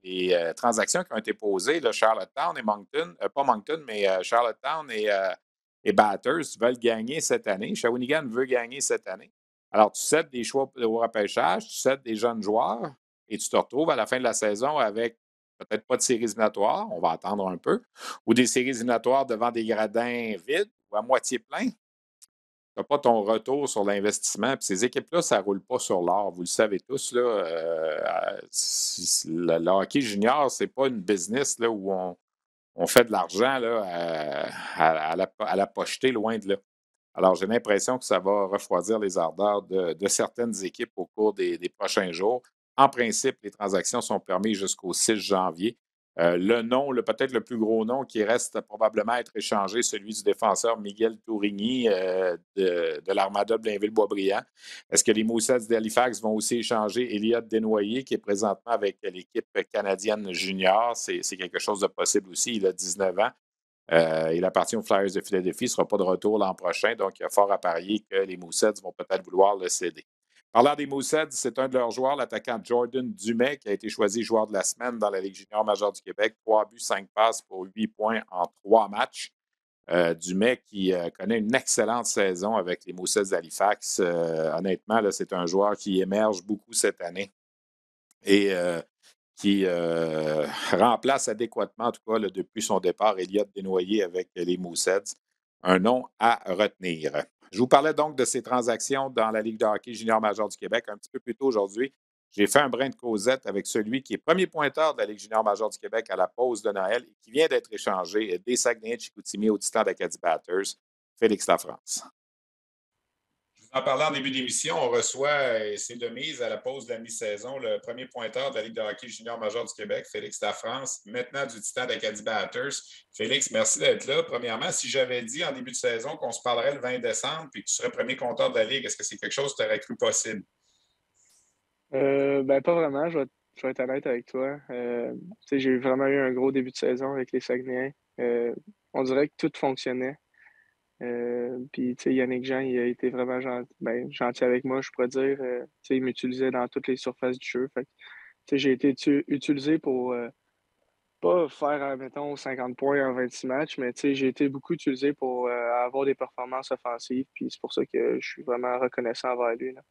les transactions qui ont été posées, là, Charlottetown et Moncton, pas Moncton, mais Charlottetown et Bathurst veulent gagner cette année. Shawinigan veut gagner cette année. Alors, tu cèdes des choix au repêchage, tu cèdes des jeunes joueurs et tu te retrouves à la fin de la saison avec peut-être pas de séries éliminatoires, on va attendre un peu, ou des séries éliminatoires devant des gradins vides ou à moitié pleins. Tu n'as pas ton retour sur l'investissement. Puis ces équipes-là, ça ne roule pas sur l'or. Vous le savez tous. Là, le hockey junior, ce n'est pas une business là, où on fait de l'argent là, à la pochetée, loin de là. Alors, j'ai l'impression que ça va refroidir les ardeurs de certaines équipes au cours des prochains jours. En principe, les transactions sont permises jusqu'au 6 janvier. Le nom, peut-être le plus gros nom qui reste probablement à être échangé, celui du défenseur Miguel Tourigny de l'Armada de Blainville-Boisbriand. Est-ce que les Moussets d'Halifax vont aussi échanger Elliott Desnoyers, qui est présentement avec l'équipe canadienne junior? C'est quelque chose de possible aussi. Il a 19 ans. Il appartient aux Flyers de Philadelphie. Il ne sera pas de retour l'an prochain. Donc, il y a fort à parier que les Moussets vont peut-être vouloir le céder. Parlant des Moussets, c'est un de leurs joueurs, l'attaquant Jordan Dumais, qui a été choisi joueur de la semaine dans la Ligue junior majeure du Québec. 3 buts, 5 passes pour 8 points en 3 matchs. Dumais qui connaît une excellente saison avec les Moussets d'Halifax. Honnêtement, là, c'est un joueur qui émerge beaucoup cette année. Et qui remplace adéquatement, en tout cas, là, depuis son départ, Elliott Desnoyers avec les Moussets. Un nom à retenir. Je vous parlais donc de ces transactions dans la Ligue de hockey junior majeure du Québec. Un petit peu plus tôt aujourd'hui, j'ai fait un brin de causette avec celui qui est premier pointeur de la Ligue junior majeure du Québec à la pause de Noël et qui vient d'être échangé des Saguenay de Chicoutimi au Titan d'Acadie Batters, Félix Lafrance. En parlant en début d'émission, on reçoit, et c'est de mise à la pause de la mi-saison, le premier pointeur de la Ligue de hockey junior majeur du Québec, Félix Lafrance, maintenant du Titan d'Acadie Batters. Félix, merci d'être là. Premièrement, si j'avais dit en début de saison qu'on se parlerait le 20 décembre puis que tu serais premier compteur de la Ligue, est-ce que c'est quelque chose que tu aurais cru possible? Ben, pas vraiment, je vais être honnête avec toi. J'ai vraiment eu un gros début de saison avec les Saguenayens. On dirait que tout fonctionnait. Puis, Yannick Jean, il a été vraiment gentil avec moi, je pourrais dire. Il m'utilisait dans toutes les surfaces du jeu. Fait que, j'ai été utilisé pour pas faire, mettons, 50 points en 26 matchs, mais j'ai été beaucoup utilisé pour avoir des performances offensives. Puis c'est pour ça que je suis vraiment reconnaissant envers lui, là.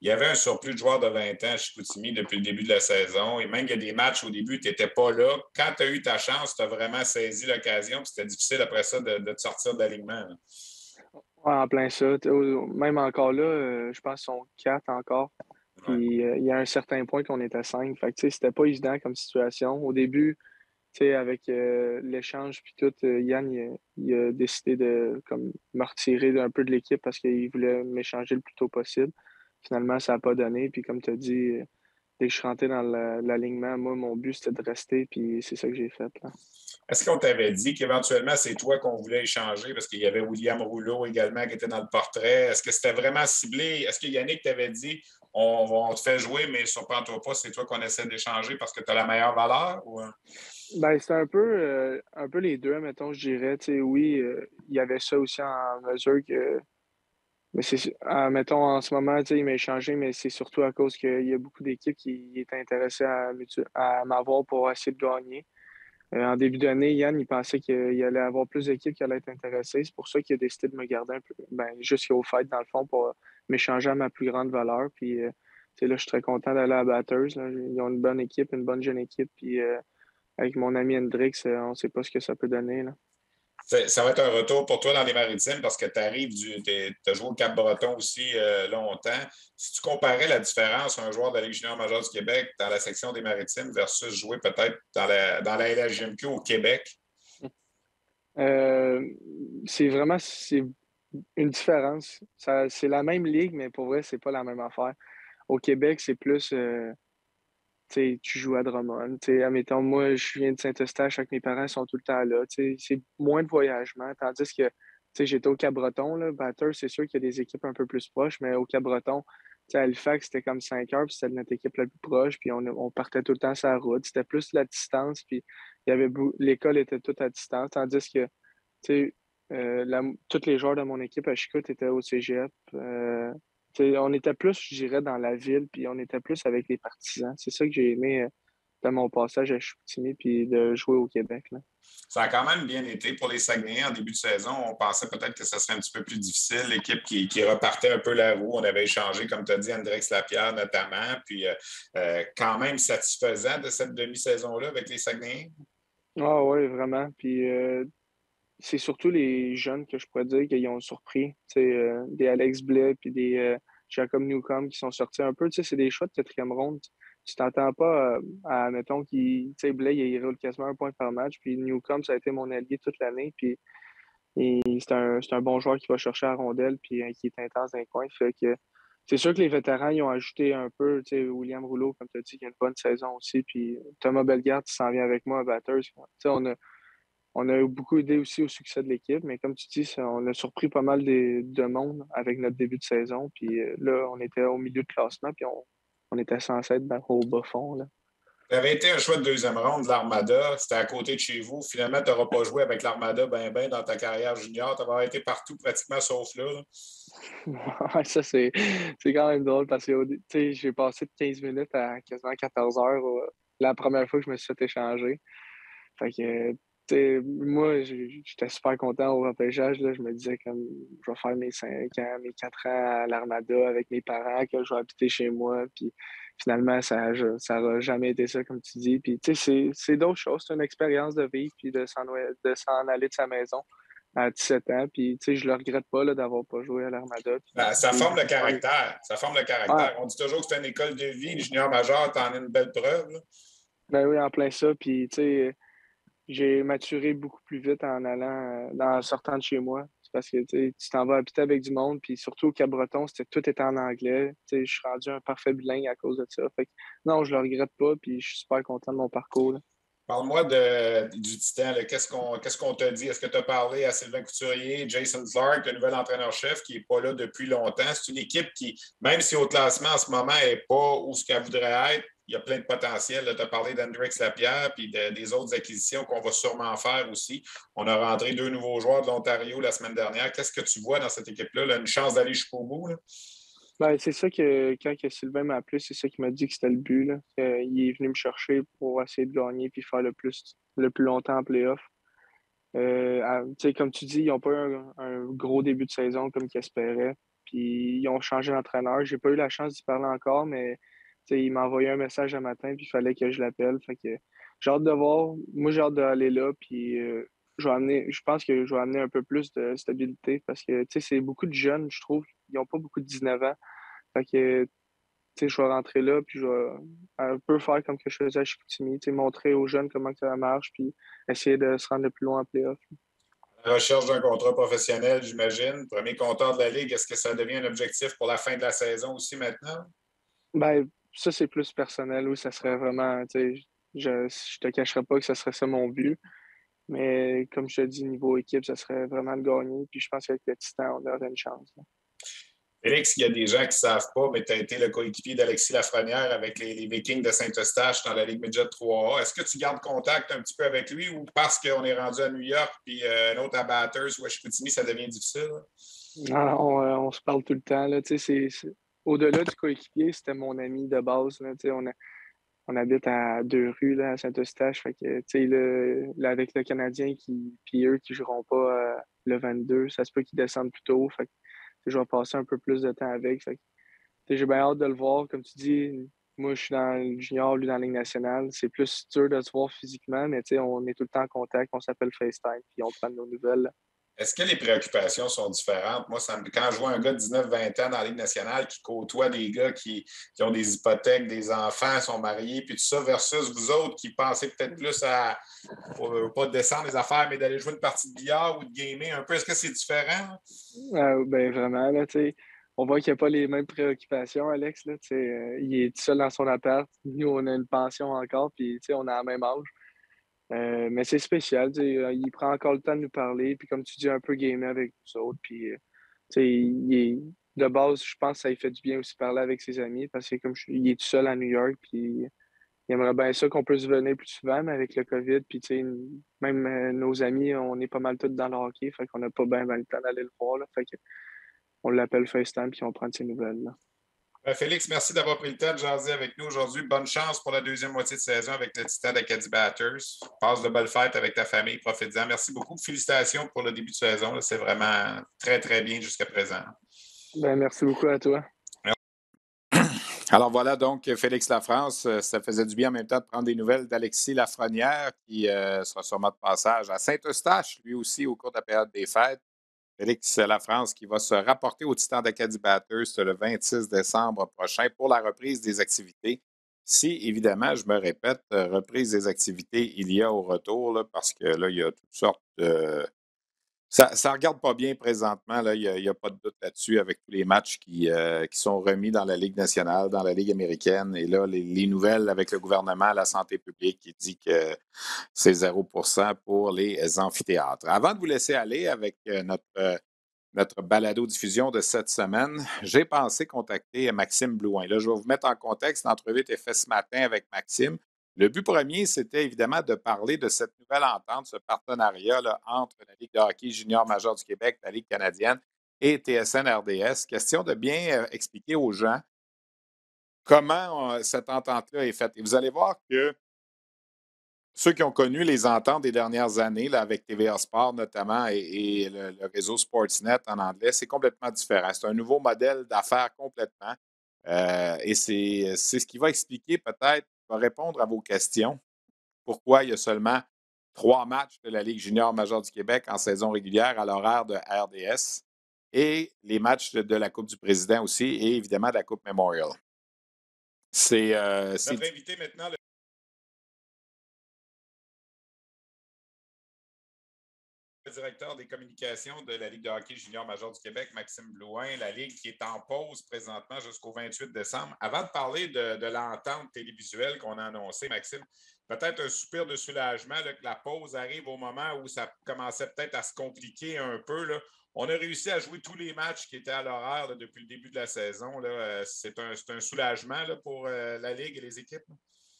Il y avait un surplus de joueurs de 20 ans à Chicoutimi depuis le début de la saison. Et même qu'il y a des matchs au début, tu n'étais pas là. Quand tu as eu ta chance, tu as vraiment saisi l'occasion. Puis c'était difficile après ça de te sortir de l'alignement. Ouais, en plein ça. Même encore là, je pense qu'ils sont 4 encore. Ouais. Puis il y a un certain point qu'on était 5. Fait que c'était pas évident comme situation. Au début, avec l'échange puis tout, Yann, il a décidé de comme me retirer un peu de l'équipe parce qu'il voulait m'échanger le plus tôt possible. Finalement, ça n'a pas donné. Puis comme tu as dit, dès que je suis rentré dans l'alignement, moi, mon but, c'était de rester. Puis c'est ça que j'ai fait, là. Est-ce qu'on t'avait dit qu'éventuellement, c'est toi qu'on voulait échanger parce qu'il y avait William Rouleau également qui était dans le portrait? Est-ce que c'était vraiment ciblé? Est-ce que Yannick t'avait dit on te fait jouer, mais surprends-toi pas, c'est toi qu'on essaie d'échanger parce que tu as la meilleure valeur? Ou... Ben, c'était un peu les deux, mettons, je dirais. Oui, il y avait ça aussi en mesure que. Mais mettons, en ce moment, il m'a échangé, mais c'est surtout à cause qu'il y a beaucoup d'équipes qui étaient intéressées à m'avoir pour essayer de gagner. En début d'année, Yann, il pensait qu'il y allait avoir plus d'équipes qui allaient être intéressées. C'est pour ça qu'il a décidé de me garder un peu, jusqu'au fait, dans le fond, pour m'échanger à ma plus grande valeur. Puis, là, je suis très content d'aller à Batters, là. Ils ont une bonne équipe, une bonne jeune équipe. Puis, avec mon ami Hendrix, on ne sait pas ce que ça peut donner, là. Ça va être un retour pour toi dans les Maritimes parce que tu arrives tu as joué au Cap-Breton aussi longtemps. Si tu comparais la différence, un joueur de la Ligue junior majeure du Québec dans la section des Maritimes versus jouer peut-être dans la LHJMQ au Québec? C'est une différence. C'est la même ligue, mais pour vrai, c'est pas la même affaire. Au Québec, c'est plus, tu joues à Drummond. Admettons, moi, je viens de Saint-Eustache, avec mes parents sont tout le temps là. C'est moins de voyagement. Tandis que j'étais au Cap-Breton, là, Batters, c'est sûr qu'il y a des équipes un peu plus proches, mais au Cap-Breton, sais, à Halifax, c'était comme 5 heures, puis c'était notre équipe la plus proche, puis on partait tout le temps sur la route. C'était plus la distance, puis l'école était toute à distance, tandis que, tu sais, tous les joueurs de mon équipe à Chicout étaient au cégep. Tu sais, on était plus, je dirais, dans la ville, puis on était plus avec les partisans. C'est ça que j'ai aimé de mon passage à Chicoutimi, puis de jouer au Québec, là. Ça a quand même bien été pour les Saguenayens en début de saison. On pensait peut-être que ça serait un petit peu plus difficile. L'équipe qui repartait un peu la roue. On avait échangé, comme tu as dit, Andrix Lapierre notamment. Puis quand même satisfaisant de cette demi-saison-là avec les Saguenayens. Ah oui, vraiment. Puis c'est surtout les jeunes que je pourrais dire qu'ils ont surpris. Tu sais, des Alex Blais puis des Jacob Newcomb qui sont sortis un peu. Tu sais, c'est des choix de quatrième ronde. Tu t'entends pas mettons, tu sais, Blais, il roule quasiment un point par match. Puis Newcomb, ça a été mon allié toute l'année. Puis c'est un bon joueur qui va chercher la rondelle puis qui est intense dans les coins. Fait que c'est sûr que les vétérans, ils ont ajouté un peu. Tu sais, William Rouleau, comme tu as dit, qui a une bonne saison aussi. Puis Thomas Bellegarde, qui s'en vient avec moi à Batters. Tu sais, on a beaucoup aidé aussi au succès de l'équipe, mais comme tu dis, on a surpris pas mal de monde avec notre début de saison. Puis là, on était au milieu de classement, puis on était censé être au bas fond, là. Tu avais été un choix de deuxième ronde de l'Armada. C'était à côté de chez vous. Finalement, tu n'auras pas joué avec l'Armada ben dans ta carrière junior. Tu avais été partout pratiquement sauf là. Ouais, ça, c'est quand même drôle parce que tu sais, j'ai passé de 15 minutes à quasiment 14 heures la première fois que je me suis fait échanger. Fait que, tu sais, moi, j'étais super content au repêchage, là. Je me disais, comme, je vais faire mes 5 ans, mes 4 ans à l'Armada avec mes parents, que je vais habiter chez moi. Puis finalement, ça n'a jamais été ça, comme tu dis. Puis, tu sais, c'est d'autres choses. C'est une expérience de vivre, puis de s'en aller de sa maison à 17 ans. Puis, tu sais, je le regrette pas, là, d'avoir pas joué à l'Armada. Puis, Ben, ça tu sais, forme le caractère. Ça forme le ouais, caractère. On dit toujours que c'est une école de vie. Le junior majeur, tu en as une belle preuve. Là. ben oui, en plein ça. Puis, tu sais, j'ai maturé beaucoup plus vite en allant, en sortant de chez moi. C'est parce que tu t'en vas habiter avec du monde, puis surtout au Cap-Breton, tout était en anglais. Tu sais, je suis rendu un parfait bilingue à cause de ça. Fait que, non, je le regrette pas, puis je suis super content de mon parcours, là. Parle-moi du Titan. Qu'est-ce qu'on t'a dit? Est-ce que tu as parlé à Sylvain Couturier, Jason Clark, le nouvel entraîneur-chef qui n'est pas là depuis longtemps? C'est une équipe qui, même si au classement en ce moment n'est pas où ce qu'elle voudrait être, il y a plein de potentiel. Tu as parlé d'Hendrix Lapierre puis des autres acquisitions qu'on va sûrement faire aussi. On a rentré 2 nouveaux joueurs de l'Ontario la semaine dernière. Qu'est-ce que tu vois dans cette équipe-là? Là, une chance d'aller jusqu'au bout? Là? Ben, c'est ça que quand que Sylvain m'a appelé, c'est ça qu'il m'a dit que c'était le but, là. Il est venu me chercher pour essayer de gagner puis faire le plus longtemps en playoff. Tu sais, comme tu dis, ils n'ont pas eu un gros début de saison comme qu'ils espéraient. Puis ils ont changé d'entraîneur. J'ai pas eu la chance d'y parler encore, mais tu sais, il m'a envoyé un message un matin, puis il fallait que je l'appelle. Fait que j'ai hâte de voir. Moi, j'ai hâte d'aller là, puis je pense que je vais amener un peu plus de stabilité parce que tu sais, c'est beaucoup de jeunes, je trouve. Ils n'ont pas beaucoup de 19 ans. Fait que tu sais, je vais rentrer là, puis je vais un peu faire comme que je faisais à Chicoutimi, tu sais, montrer aux jeunes comment que ça marche, puis essayer de se rendre le plus loin en playoff. La recherche d'un contrat professionnel, j'imagine. Premier compteur de la Ligue, est-ce que ça devient un objectif pour la fin de la saison aussi maintenant? Ben, ça, c'est plus personnel, oui, ça serait vraiment, tu sais, je te cacherai pas que ce serait ça mon but, mais comme je te dis, niveau équipe, ça serait vraiment de gagner, puis je pense qu'avec le Titan, on aurait une chance, là. Félix, il y a des gens qui ne savent pas, mais tu as été le coéquipier d'Alexis Lafrenière avec les Vikings de Saint-Eustache dans la Ligue Midget 3A. Est-ce que tu gardes contact un petit peu avec lui ou parce qu'on est rendu à New York puis un autre à Bathurst ou à Chicoutimi, ça devient difficile? Non, on se parle tout le temps, là, tu sais, au-delà du coéquipier, c'était mon ami de base, là, tu sais, on habite à 2 rues là, à Saint-Eustache. Fait que, tu sais, là, avec le Canadien puis eux qui joueront pas le 22, ça se peut qu'ils descendent plus tôt. Fait que, tu sais, je vais passer un peu plus de temps avec. Fait que, tu sais, j'ai bien hâte de le voir. Comme tu dis, moi, je suis dans le junior, lui dans la Ligue nationale. C'est plus dur de se voir physiquement, mais tu sais, on est tout le temps en contact, on s'appelle FaceTime, puis on prend nos nouvelles, là. Est-ce que les préoccupations sont différentes? Moi, quand je vois un gars de 19-20 ans dans la Ligue nationale qui côtoie des gars qui ont des hypothèques, des enfants, sont mariés, puis tout ça, versus vous autres qui pensez peut-être plus à pas descendre les affaires, mais d'aller jouer une partie de billard ou de gamer un peu, est-ce que c'est différent? Ben vraiment, là, tu sais, on voit qu'il n'y a pas les mêmes préoccupations, Alex, là, tu sais, il est tout seul dans son appart. Nous, on a une pension encore, puis tu sais, on a le même âge. Mais c'est spécial, tu sais, il prend encore le temps de nous parler, puis comme tu dis, un peu gamer avec nous autres, puis tu sais, de base, je pense que ça lui fait du bien aussi parler avec ses amis parce que il est tout seul à New York, puis il aimerait bien ça qu'on puisse venir plus souvent, mais avec le COVID, puis tu sais, même nos amis, on est pas mal tous dans le hockey, fait qu'on n'a pas bien le temps d'aller le voir, là, fait qu'on l'appelle FaceTime, puis on prend de ses nouvelles, là. Félix, merci d'avoir pris le temps de jaser avec nous aujourd'hui. Bonne chance pour la deuxième moitié de saison avec le Titan d'Acadie Batters. Passe de belles fêtes avec ta famille, profite-en. Merci beaucoup. Félicitations pour le début de saison. C'est vraiment très, très bien jusqu'à présent. Ben, merci beaucoup à toi. Alors voilà donc Félix Lafrance. Ça faisait du bien en même temps de prendre des nouvelles d'Alexis Lafrenière qui sera sûrement de passage à Saint-Eustache, lui aussi au cours de la période des fêtes. Félix Lafrance qui va se rapporter au Titan d'Acadie Batters le 26 décembre prochain pour la reprise des activités. Si, évidemment, je me répète, reprise des activités, il y a au retour, là, parce que là, il y a toutes sortes de... Ça ne regarde pas bien présentement, là, il y a pas de doute là-dessus avec tous les matchs qui sont remis dans la Ligue nationale, dans la Ligue américaine. Et là, les nouvelles avec le gouvernement, la santé publique qui dit que c'est 0% pour les amphithéâtres. Avant de vous laisser aller avec notre balado-diffusion de cette semaine, j'ai pensé contacter Maxime Blouin. Là, je vais vous mettre en contexte. L'entrevue a été faite ce matin avec Maxime. Le but premier, c'était évidemment de parler de cette nouvelle entente, ce partenariat là, entre la Ligue de hockey junior majeur du Québec, la Ligue canadienne et TSN-RDS. Question de bien expliquer aux gens comment cette entente-là est faite. Et vous allez voir que ceux qui ont connu les ententes des dernières années, là, avec TVA Sport notamment et le réseau Sportsnet en anglais, c'est complètement différent. C'est un nouveau modèle d'affaires complètement. Et c'est ce qui va expliquer peut-être, va répondre à vos questions. Pourquoi il y a seulement 3 matchs de la Ligue junior majeure du Québec en saison régulière à l'horaire de RDS et les matchs de la Coupe du Président aussi et évidemment de la Coupe Memorial. Notre invité maintenant, le directeur des communications de la Ligue de hockey junior major du Québec, Maxime Blouin, la Ligue qui est en pause présentement jusqu'au 28 décembre. Avant de parler de l'entente télévisuelle qu'on a annoncée, Maxime, peut-être un soupir de soulagement là, que la pause arrive au moment où ça commençait peut-être à se compliquer un peu. Là. On a réussi à jouer tous les matchs qui étaient à l'horaire là, depuis le début de la saison. Là. C'est un soulagement là, pour la Ligue et les équipes.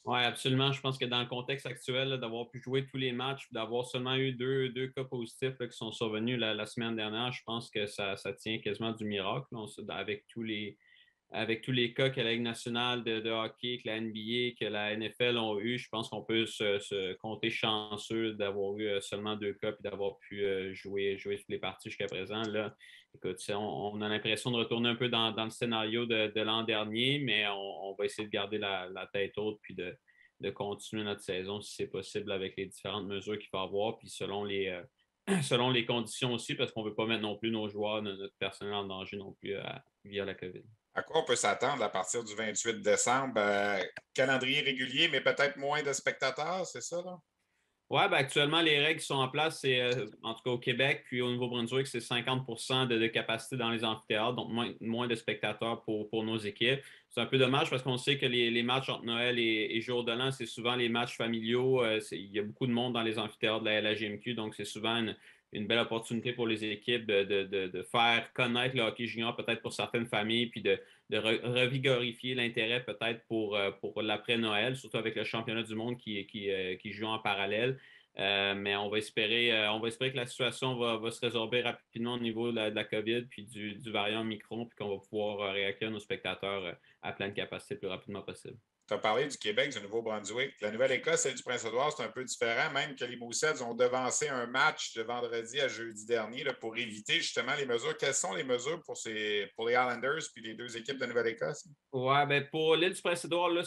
Oui, absolument. Je pense que dans le contexte actuel, là, d'avoir pu jouer tous les matchs, d'avoir seulement eu deux cas positifs là, qui sont survenus la semaine dernière, je pense que ça tient quasiment du miracle là, avec tous les cas que la Ligue nationale de hockey, que la NBA, que la NFL ont eu. Je pense qu'on peut se compter chanceux d'avoir eu seulement 2 cas et d'avoir pu jouer toutes les parties jusqu'à présent. Là, écoute, on a l'impression de retourner un peu dans le scénario de l'an dernier, mais on va essayer de garder la tête haute puis de continuer notre saison si c'est possible avec les différentes mesures qu'il faut avoir, puis selon les conditions aussi, parce qu'on ne veut pas mettre non plus nos joueurs, notre personnel en danger non plus via la COVID. À quoi on peut s'attendre à partir du 28 décembre? Calendrier régulier, mais peut-être moins de spectateurs, c'est ça, là? Oui, ben actuellement, les règles qui sont en place, c'est en tout cas au Québec, puis au Nouveau-Brunswick, c'est 50% de capacité dans les amphithéâtres, donc moins de spectateurs pour nos équipes. C'est un peu dommage parce qu'on sait que les matchs entre Noël et Jour de l'An, c'est souvent les matchs familiaux. Il y a beaucoup de monde dans les amphithéâtres de la LHJMQ, donc c'est souvent une belle opportunité pour les équipes de faire connaître le hockey junior, peut-être pour certaines familles, puis de revigorifier l'intérêt peut-être pour l'après-Noël, surtout avec le championnat du monde qui joue en parallèle. Mais on va espérer que la situation va se résorber rapidement au niveau de la COVID puis du variant Omicron, puis qu'on va pouvoir réaccueillir nos spectateurs à pleine capacité le plus rapidement possible. Tu as parlé du Québec, du Nouveau-Brunswick. La Nouvelle-Écosse, celle du Prince-Édouard, c'est un peu différent. Même que les Mooseheads ont devancé un match de vendredi à jeudi dernier là, pour éviter justement les mesures. Quelles sont les mesures pour les Islanders puis les 2 équipes de Nouvelle-Écosse? Oui, ben pour l'île du Prince-Édouard, là,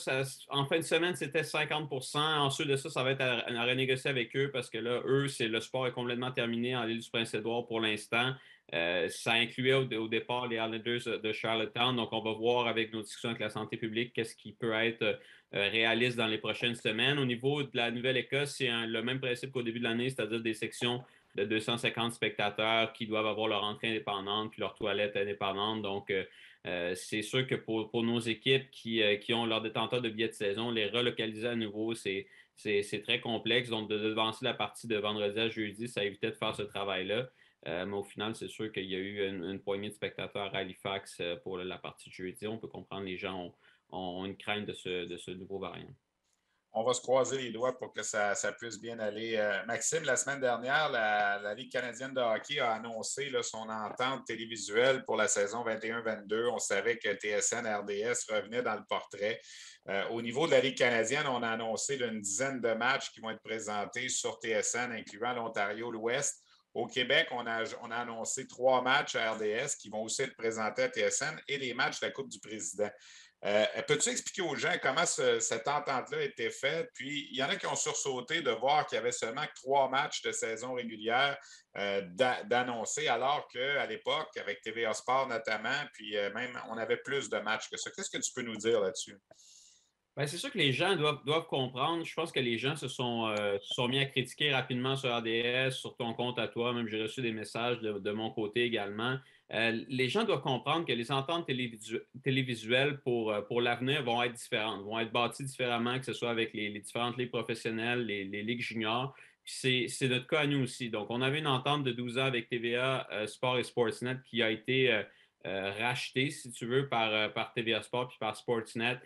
en fin de semaine, c'était 50%. Ensuite de ça, ça va être à renégocier avec eux parce que là, eux, le sport est complètement terminé en l'île du Prince-Édouard pour l'instant. Ça incluait au départ les Islanders de Charlottetown. Donc, on va voir avec nos discussions avec la santé publique qu'est-ce qui peut être réaliste dans les prochaines semaines. Au niveau de la Nouvelle-Écosse, c'est le même principe qu'au début de l'année, c'est-à-dire des sections de 250 spectateurs qui doivent avoir leur entrée indépendante puis leur toilette indépendante. Donc, c'est sûr que pour nos équipes qui ont leur détenteur de billets de saison, les relocaliser à nouveau, c'est très complexe. Donc, de devancer la partie de vendredi à jeudi, ça évitait de faire ce travail-là. Mais au final, c'est sûr qu'il y a eu une poignée de spectateurs à Halifax pour la partie de jeudi. On peut comprendre que les gens ont une crainte de ce nouveau variant. On va se croiser les doigts pour que ça puisse bien aller. Maxime, la semaine dernière, la Ligue canadienne de hockey a annoncé là, son entente télévisuelle pour la saison 21-22. On savait que TSN-RDS revenait dans le portrait. Au niveau de la Ligue canadienne, on a annoncé une dizaine de matchs qui vont être présentés sur TSN, incluant l'Ontario, l'Ouest. Au Québec, on a annoncé 3 matchs à RDS qui vont aussi être présentés à TSN et les matchs de la Coupe du Président. Peux-tu expliquer aux gens comment cette entente-là a été faite? Puis, il y en a qui ont sursauté de voir qu'il y avait seulement 3 matchs de saison régulière d'annoncer, alors qu'à l'époque, avec TVA Sport notamment, puis même, on avait plus de matchs que ça. Qu'est-ce que tu peux nous dire là-dessus? Ben, c'est sûr que les gens doivent comprendre. Je pense que les gens se sont mis à critiquer rapidement sur RDS, sur ton compte à toi. Même j'ai reçu des messages de mon côté également. Les gens doivent comprendre que les ententes télévisuelles pour l'avenir vont être différentes, vont être bâties différemment, que ce soit avec les différentes ligues professionnelles, les ligues juniors. Puis c'est notre cas à nous aussi. Donc, on avait une entente de 12 ans avec TVA Sport et Sportsnet qui a été rachetée, si tu veux, par TVA Sport puis par Sportsnet.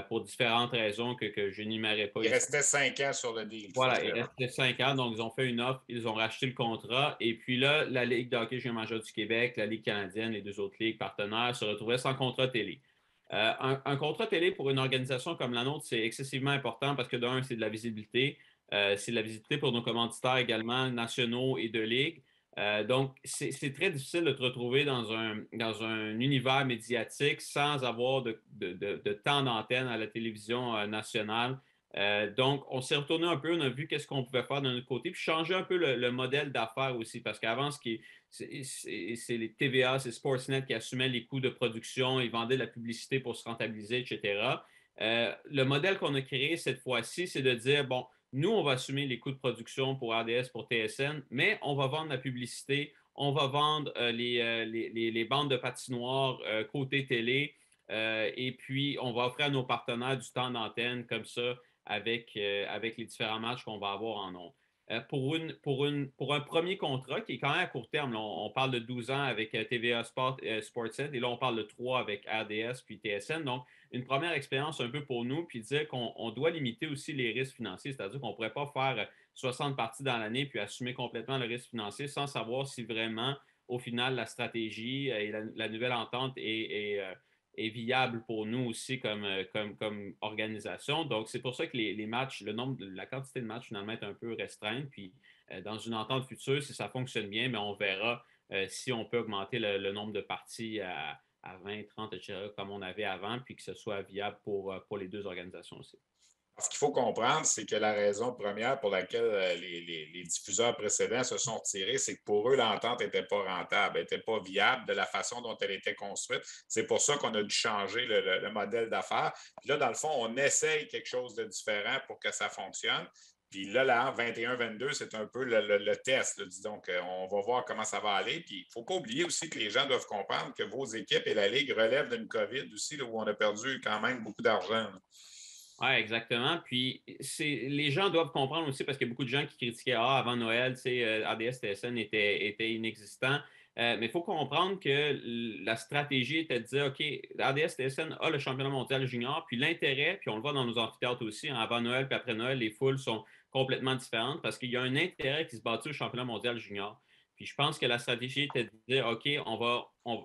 Pour différentes raisons que je n'énumérerai pas Il ici. restait 5 ans sur le deal. Voilà, il restait 5 ans, donc ils ont fait une offre, ils ont racheté le contrat. Et puis là, la Ligue de hockey junior majeur du Québec, la Ligue canadienne, les 2 autres ligues partenaires se retrouvaient sans contrat télé. Un contrat télé pour une organisation comme la nôtre, c'est excessivement important parce que d'un, c'est de la visibilité. C'est de la visibilité pour nos commanditaires également, nationaux et de ligue. Donc, c'est très difficile de te retrouver dans un univers médiatique sans avoir de temps d'antenne à la télévision nationale. Donc, on s'est retourné un peu, on a vu qu'est-ce qu'on pouvait faire de notre côté, puis changer un peu le modèle d'affaires aussi, parce qu'avant, c'est les TVA, c'est Sportsnet qui assumaient les coûts de production, ils vendaient de la publicité pour se rentabiliser, etc. Le modèle qu'on a créé cette fois-ci, c'est de dire, bon, nous, on va assumer les coûts de production pour RDS, pour TSN, mais on va vendre la publicité, on va vendre les bandes de patinoire côté télé, et puis on va offrir à nos partenaires du temps d'antenne comme ça avec les différents matchs qu'on va avoir en ondes. Pour un premier contrat qui est quand même à court terme, là, on parle de 12 ans avec TVA Sport, Sportsnet, et là, on parle de 3 avec RDS puis TSN. Donc, une première expérience un peu pour nous, puis dire qu'on doit limiter aussi les risques financiers, c'est-à-dire qu'on ne pourrait pas faire 60 parties dans l'année puis assumer complètement le risque financier sans savoir si vraiment, au final, la stratégie et la nouvelle entente est viable pour nous aussi comme organisation. Donc, c'est pour ça que les matchs, la quantité de matchs finalement est un peu restreinte. Puis, dans une entente future, si ça fonctionne bien, mais on verra si on peut augmenter le nombre de parties à 20, 30, etc., comme on avait avant, puis que ce soit viable pour les 2 organisations aussi. Ce qu'il faut comprendre, c'est que la raison première pour laquelle les diffuseurs précédents se sont retirés, c'est que pour eux, l'entente n'était pas rentable, n'était pas viable de la façon dont elle était construite. C'est pour ça qu'on a dû changer le modèle d'affaires. Puis là, dans le fond, on essaye quelque chose de différent pour que ça fonctionne. Puis là, 21-22, c'est un peu le test. Là, disons on va voir comment ça va aller. Puis il ne faut pas oublier aussi que les gens doivent comprendre que vos équipes et la Ligue relèvent d'une COVID aussi, là, où on a perdu quand même beaucoup d'argent. Oui, exactement. Puis les gens doivent comprendre aussi parce qu'il y a beaucoup de gens qui critiquaient avant Noël, ADS TSN était inexistant. Mais il faut comprendre que la stratégie était de dire OK, ADS TSN a le championnat mondial junior, puis l'intérêt, puis on le voit dans nos amphithéâtres aussi, hein, avant Noël puis après Noël, les foules sont complètement différentes parce qu'il y a un intérêt qui se bâtit au championnat mondial junior. Puis je pense que la stratégie était de dire OK,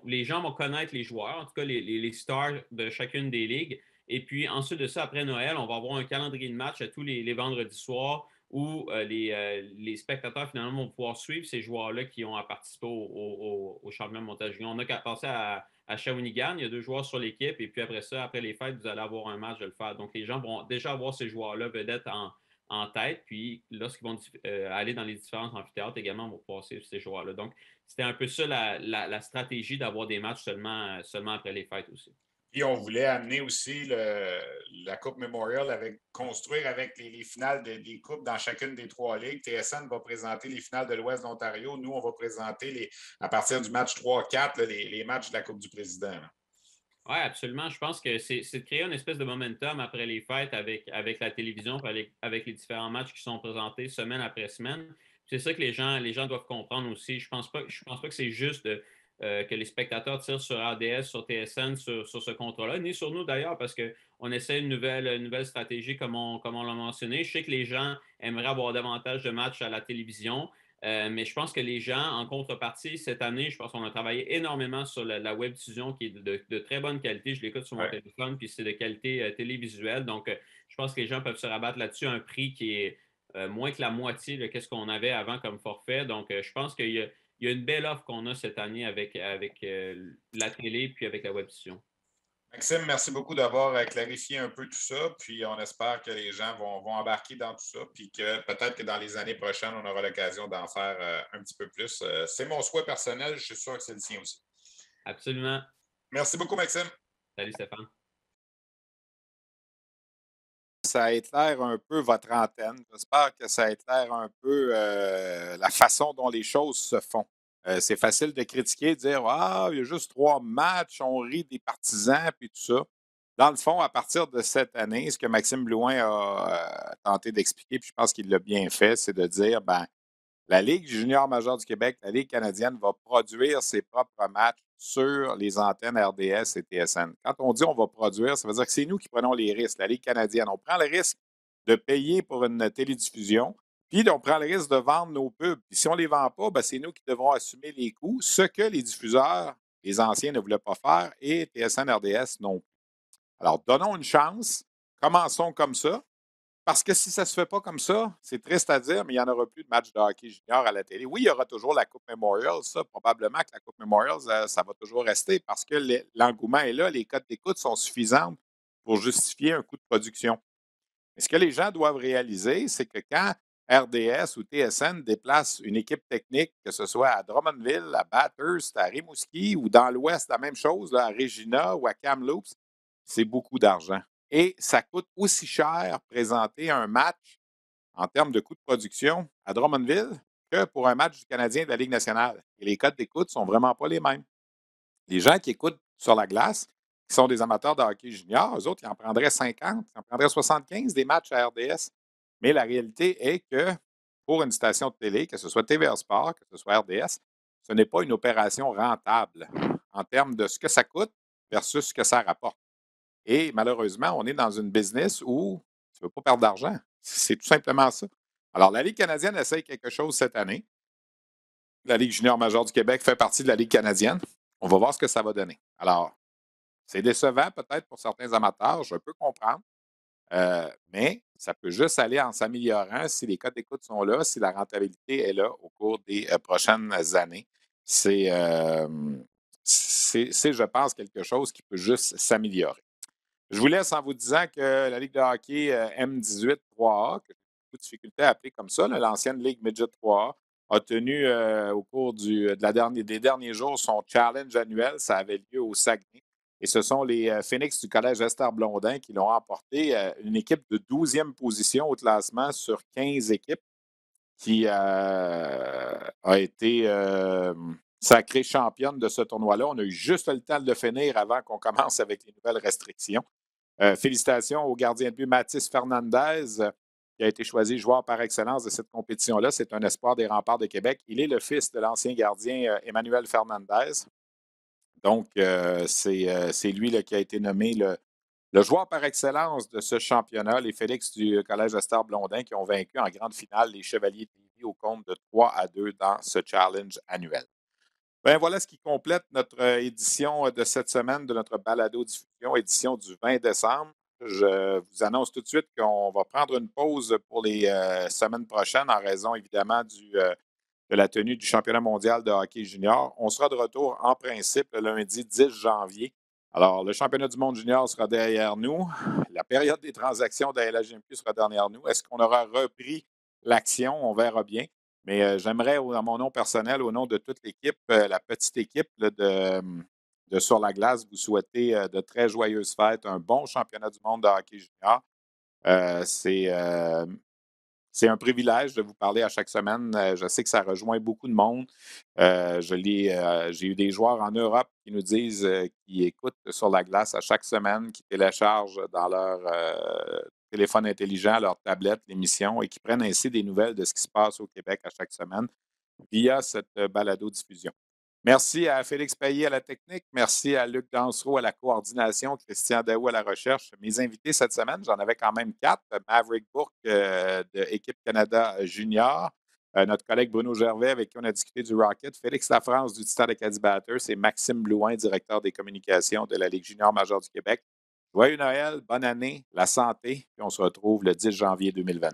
les gens vont connaître les joueurs, en tout cas les stars de chacune des ligues. Et puis ensuite de ça, après Noël, on va avoir un calendrier de match à tous les vendredis soirs où les spectateurs finalement vont pouvoir suivre ces joueurs-là qui ont participé au championnat mondial junior. On a qu'à passer à Shawinigan, il y a 2 joueurs sur l'équipe, et puis après ça, après les fêtes, vous allez avoir un match de le faire. Donc les gens vont déjà avoir ces joueurs-là vedettes en tête, puis lorsqu'ils vont aller dans les différents amphithéâtres également, on va pouvoir suivre ces joueurs-là. Donc c'était un peu ça la stratégie d'avoir des matchs seulement après les fêtes aussi. Puis on voulait amener aussi la Coupe Memorial construire avec les finales des coupes dans chacune des 3 ligues. TSN va présenter les finales de l'Ouest de l'Ontario. Nous, on va présenter à partir du match 3-4 les matchs de la Coupe du Président. Oui, absolument. Je pense que c'est de créer une espèce de momentum après les fêtes avec la télévision, avec les différents matchs qui sont présentés semaine après semaine. C'est ça que les gens doivent comprendre aussi. Je pense pas que c'est juste que les spectateurs tirent sur RDS, sur TSN, sur ce contrat-là, ni sur nous d'ailleurs, parce qu'on essaie une nouvelle stratégie comme on l'a mentionné. Je sais que les gens aimeraient avoir davantage de matchs à la télévision, mais je pense que les gens, en contrepartie, cette année, je pense qu'on a travaillé énormément sur la web diffusion qui est de très bonne qualité. Je l'écoute sur mon téléphone, puis c'est de qualité télévisuelle. Donc, je pense que les gens peuvent se rabattre là-dessus à un prix qui est moins que la moitié de ce qu'on avait avant comme forfait. Donc, je pense qu'il y a une belle offre qu'on a cette année avec la télé puis avec la web diffusion. Maxime, merci beaucoup d'avoir clarifié un peu tout ça. Puis on espère que les gens vont embarquer dans tout ça. Puis que peut-être que dans les années prochaines, on aura l'occasion d'en faire un petit peu plus. C'est mon souhait personnel. Je suis sûr que c'est le sien aussi. Absolument. Merci beaucoup, Maxime. Salut, Stéphane. Ça éclaire un peu votre antenne. J'espère que ça éclaire un peu la façon dont les choses se font. C'est facile de critiquer, de dire ah, il y a juste 3 matchs, on rit des partisans, puis tout ça. Dans le fond, à partir de cette année, ce que Maxime Blouin a tenté d'expliquer, puis je pense qu'il l'a bien fait, c'est de dire ben, la Ligue junior majeure du Québec, la Ligue canadienne, va produire ses propres matchs sur les antennes RDS et TSN. Quand on dit on va produire, ça veut dire que c'est nous qui prenons les risques, la Ligue canadienne. On prend le risque de payer pour une télédiffusion, puis on prend le risque de vendre nos pubs. Puis si on ne les vend pas, ben c'est nous qui devrons assumer les coûts, ce que les diffuseurs, les anciens, ne voulaient pas faire et TSN, RDS non plus. Alors, donnons une chance, commençons comme ça. Parce que si ça ne se fait pas comme ça, c'est triste à dire, mais il n'y en aura plus de matchs de hockey junior à la télé. Oui, il y aura toujours la Coupe Memorial. Ça, probablement que la Coupe Memorial, ça va toujours rester parce que l'engouement est là. Les cotes d'écoute sont suffisantes pour justifier un coût de production. Mais ce que les gens doivent réaliser, c'est que quand RDS ou TSN déplacent une équipe technique, que ce soit à Drummondville, à Bathurst, à Rimouski ou dans l'Ouest, la même chose, là, à Regina ou à Kamloops, c'est beaucoup d'argent. Et ça coûte aussi cher présenter un match en termes de coût de production à Drummondville que pour un match du Canadien de la Ligue nationale. Et les codes d'écoute ne sont vraiment pas les mêmes. Les gens qui écoutent sur la glace, qui sont des amateurs de hockey junior, eux autres, ils en prendraient 50, ils en prendraient 75 des matchs à RDS. Mais la réalité est que pour une station de télé, que ce soit TVA Sport, que ce soit RDS, ce n'est pas une opération rentable en termes de ce que ça coûte versus ce que ça rapporte. Et malheureusement, on est dans une business où tu ne veux pas perdre d'argent. C'est tout simplement ça. Alors, la Ligue canadienne essaye quelque chose cette année. La Ligue junior majeure du Québec fait partie de la Ligue canadienne. On va voir ce que ça va donner. Alors, c'est décevant peut-être pour certains amateurs, je peux comprendre, mais ça peut juste aller en s'améliorant si les codes d'écoute sont là, si la rentabilité est là au cours des prochaines années. C'est, je pense, quelque chose qui peut juste s'améliorer. Je vous laisse en vous disant que la Ligue de hockey M18 3A, que j'ai beaucoup de difficulté à appeler comme ça, l'ancienne Ligue Midget 3A, a tenu au cours des derniers jours son challenge annuel. Ça avait lieu au Saguenay. Et ce sont les Phoenix du Collège Esther Blondin qui l'ont emporté. Une équipe de 12e position au classement sur 15 équipes qui a été sacrée championne de ce tournoi-là. On a eu juste le temps de le finir avant qu'on commence avec les nouvelles restrictions. Félicitations au gardien de but Mathis Fernandez, qui a été choisi joueur par excellence de cette compétition-là. C'est un espoir des Remparts de Québec. Il est le fils de l'ancien gardien Emmanuel Fernandez. Donc, c'est lui là, qui a été nommé le joueur par excellence de ce championnat, les Félix du Collège Esther Blondin, qui ont vaincu en grande finale les Chevaliers de Lévis au compte de 3-2 dans ce challenge annuel. Bien, voilà ce qui complète notre édition de cette semaine de notre balado-diffusion, édition du 20 décembre. Je vous annonce tout de suite qu'on va prendre une pause pour les semaines prochaines en raison, évidemment, de la tenue du championnat mondial de hockey junior. On sera de retour en principe le lundi 10 janvier. Alors, le championnat du monde junior sera derrière nous. La période des transactions de la LHJMQ sera derrière nous. Est-ce qu'on aura repris l'action? On verra bien. Mais j'aimerais, à mon nom personnel, au nom de toute l'équipe, la petite équipe là, de Sur la glace, vous souhaiter de très joyeuses fêtes, un bon championnat du monde de hockey junior. C'est un privilège de vous parler à chaque semaine. Je sais que ça rejoint beaucoup de monde. J'ai eu des joueurs en Europe qui nous disent qu'ils écoutent Sur la glace à chaque semaine, qui téléchargent dans leur téléphone intelligent, leur tablette, l'émission et qui prennent ainsi des nouvelles de ce qui se passe au Québec à chaque semaine via cette balado-diffusion. Merci à Félix Payet à la technique. Merci à Luc Dansereau à la coordination, Christian Daou à la recherche. Mes invités cette semaine, j'en avais quand même 4. Maverick Bourque de Équipe Canada Junior, notre collègue Bruno Gervais avec qui on a discuté du Rocket, Félix Lafrance du Titan Acadie Batters et Maxime Blouin, directeur des communications de la Ligue junior majeure du Québec. Joyeux Noël, bonne année, la santé, puis on se retrouve le 10 janvier 2020.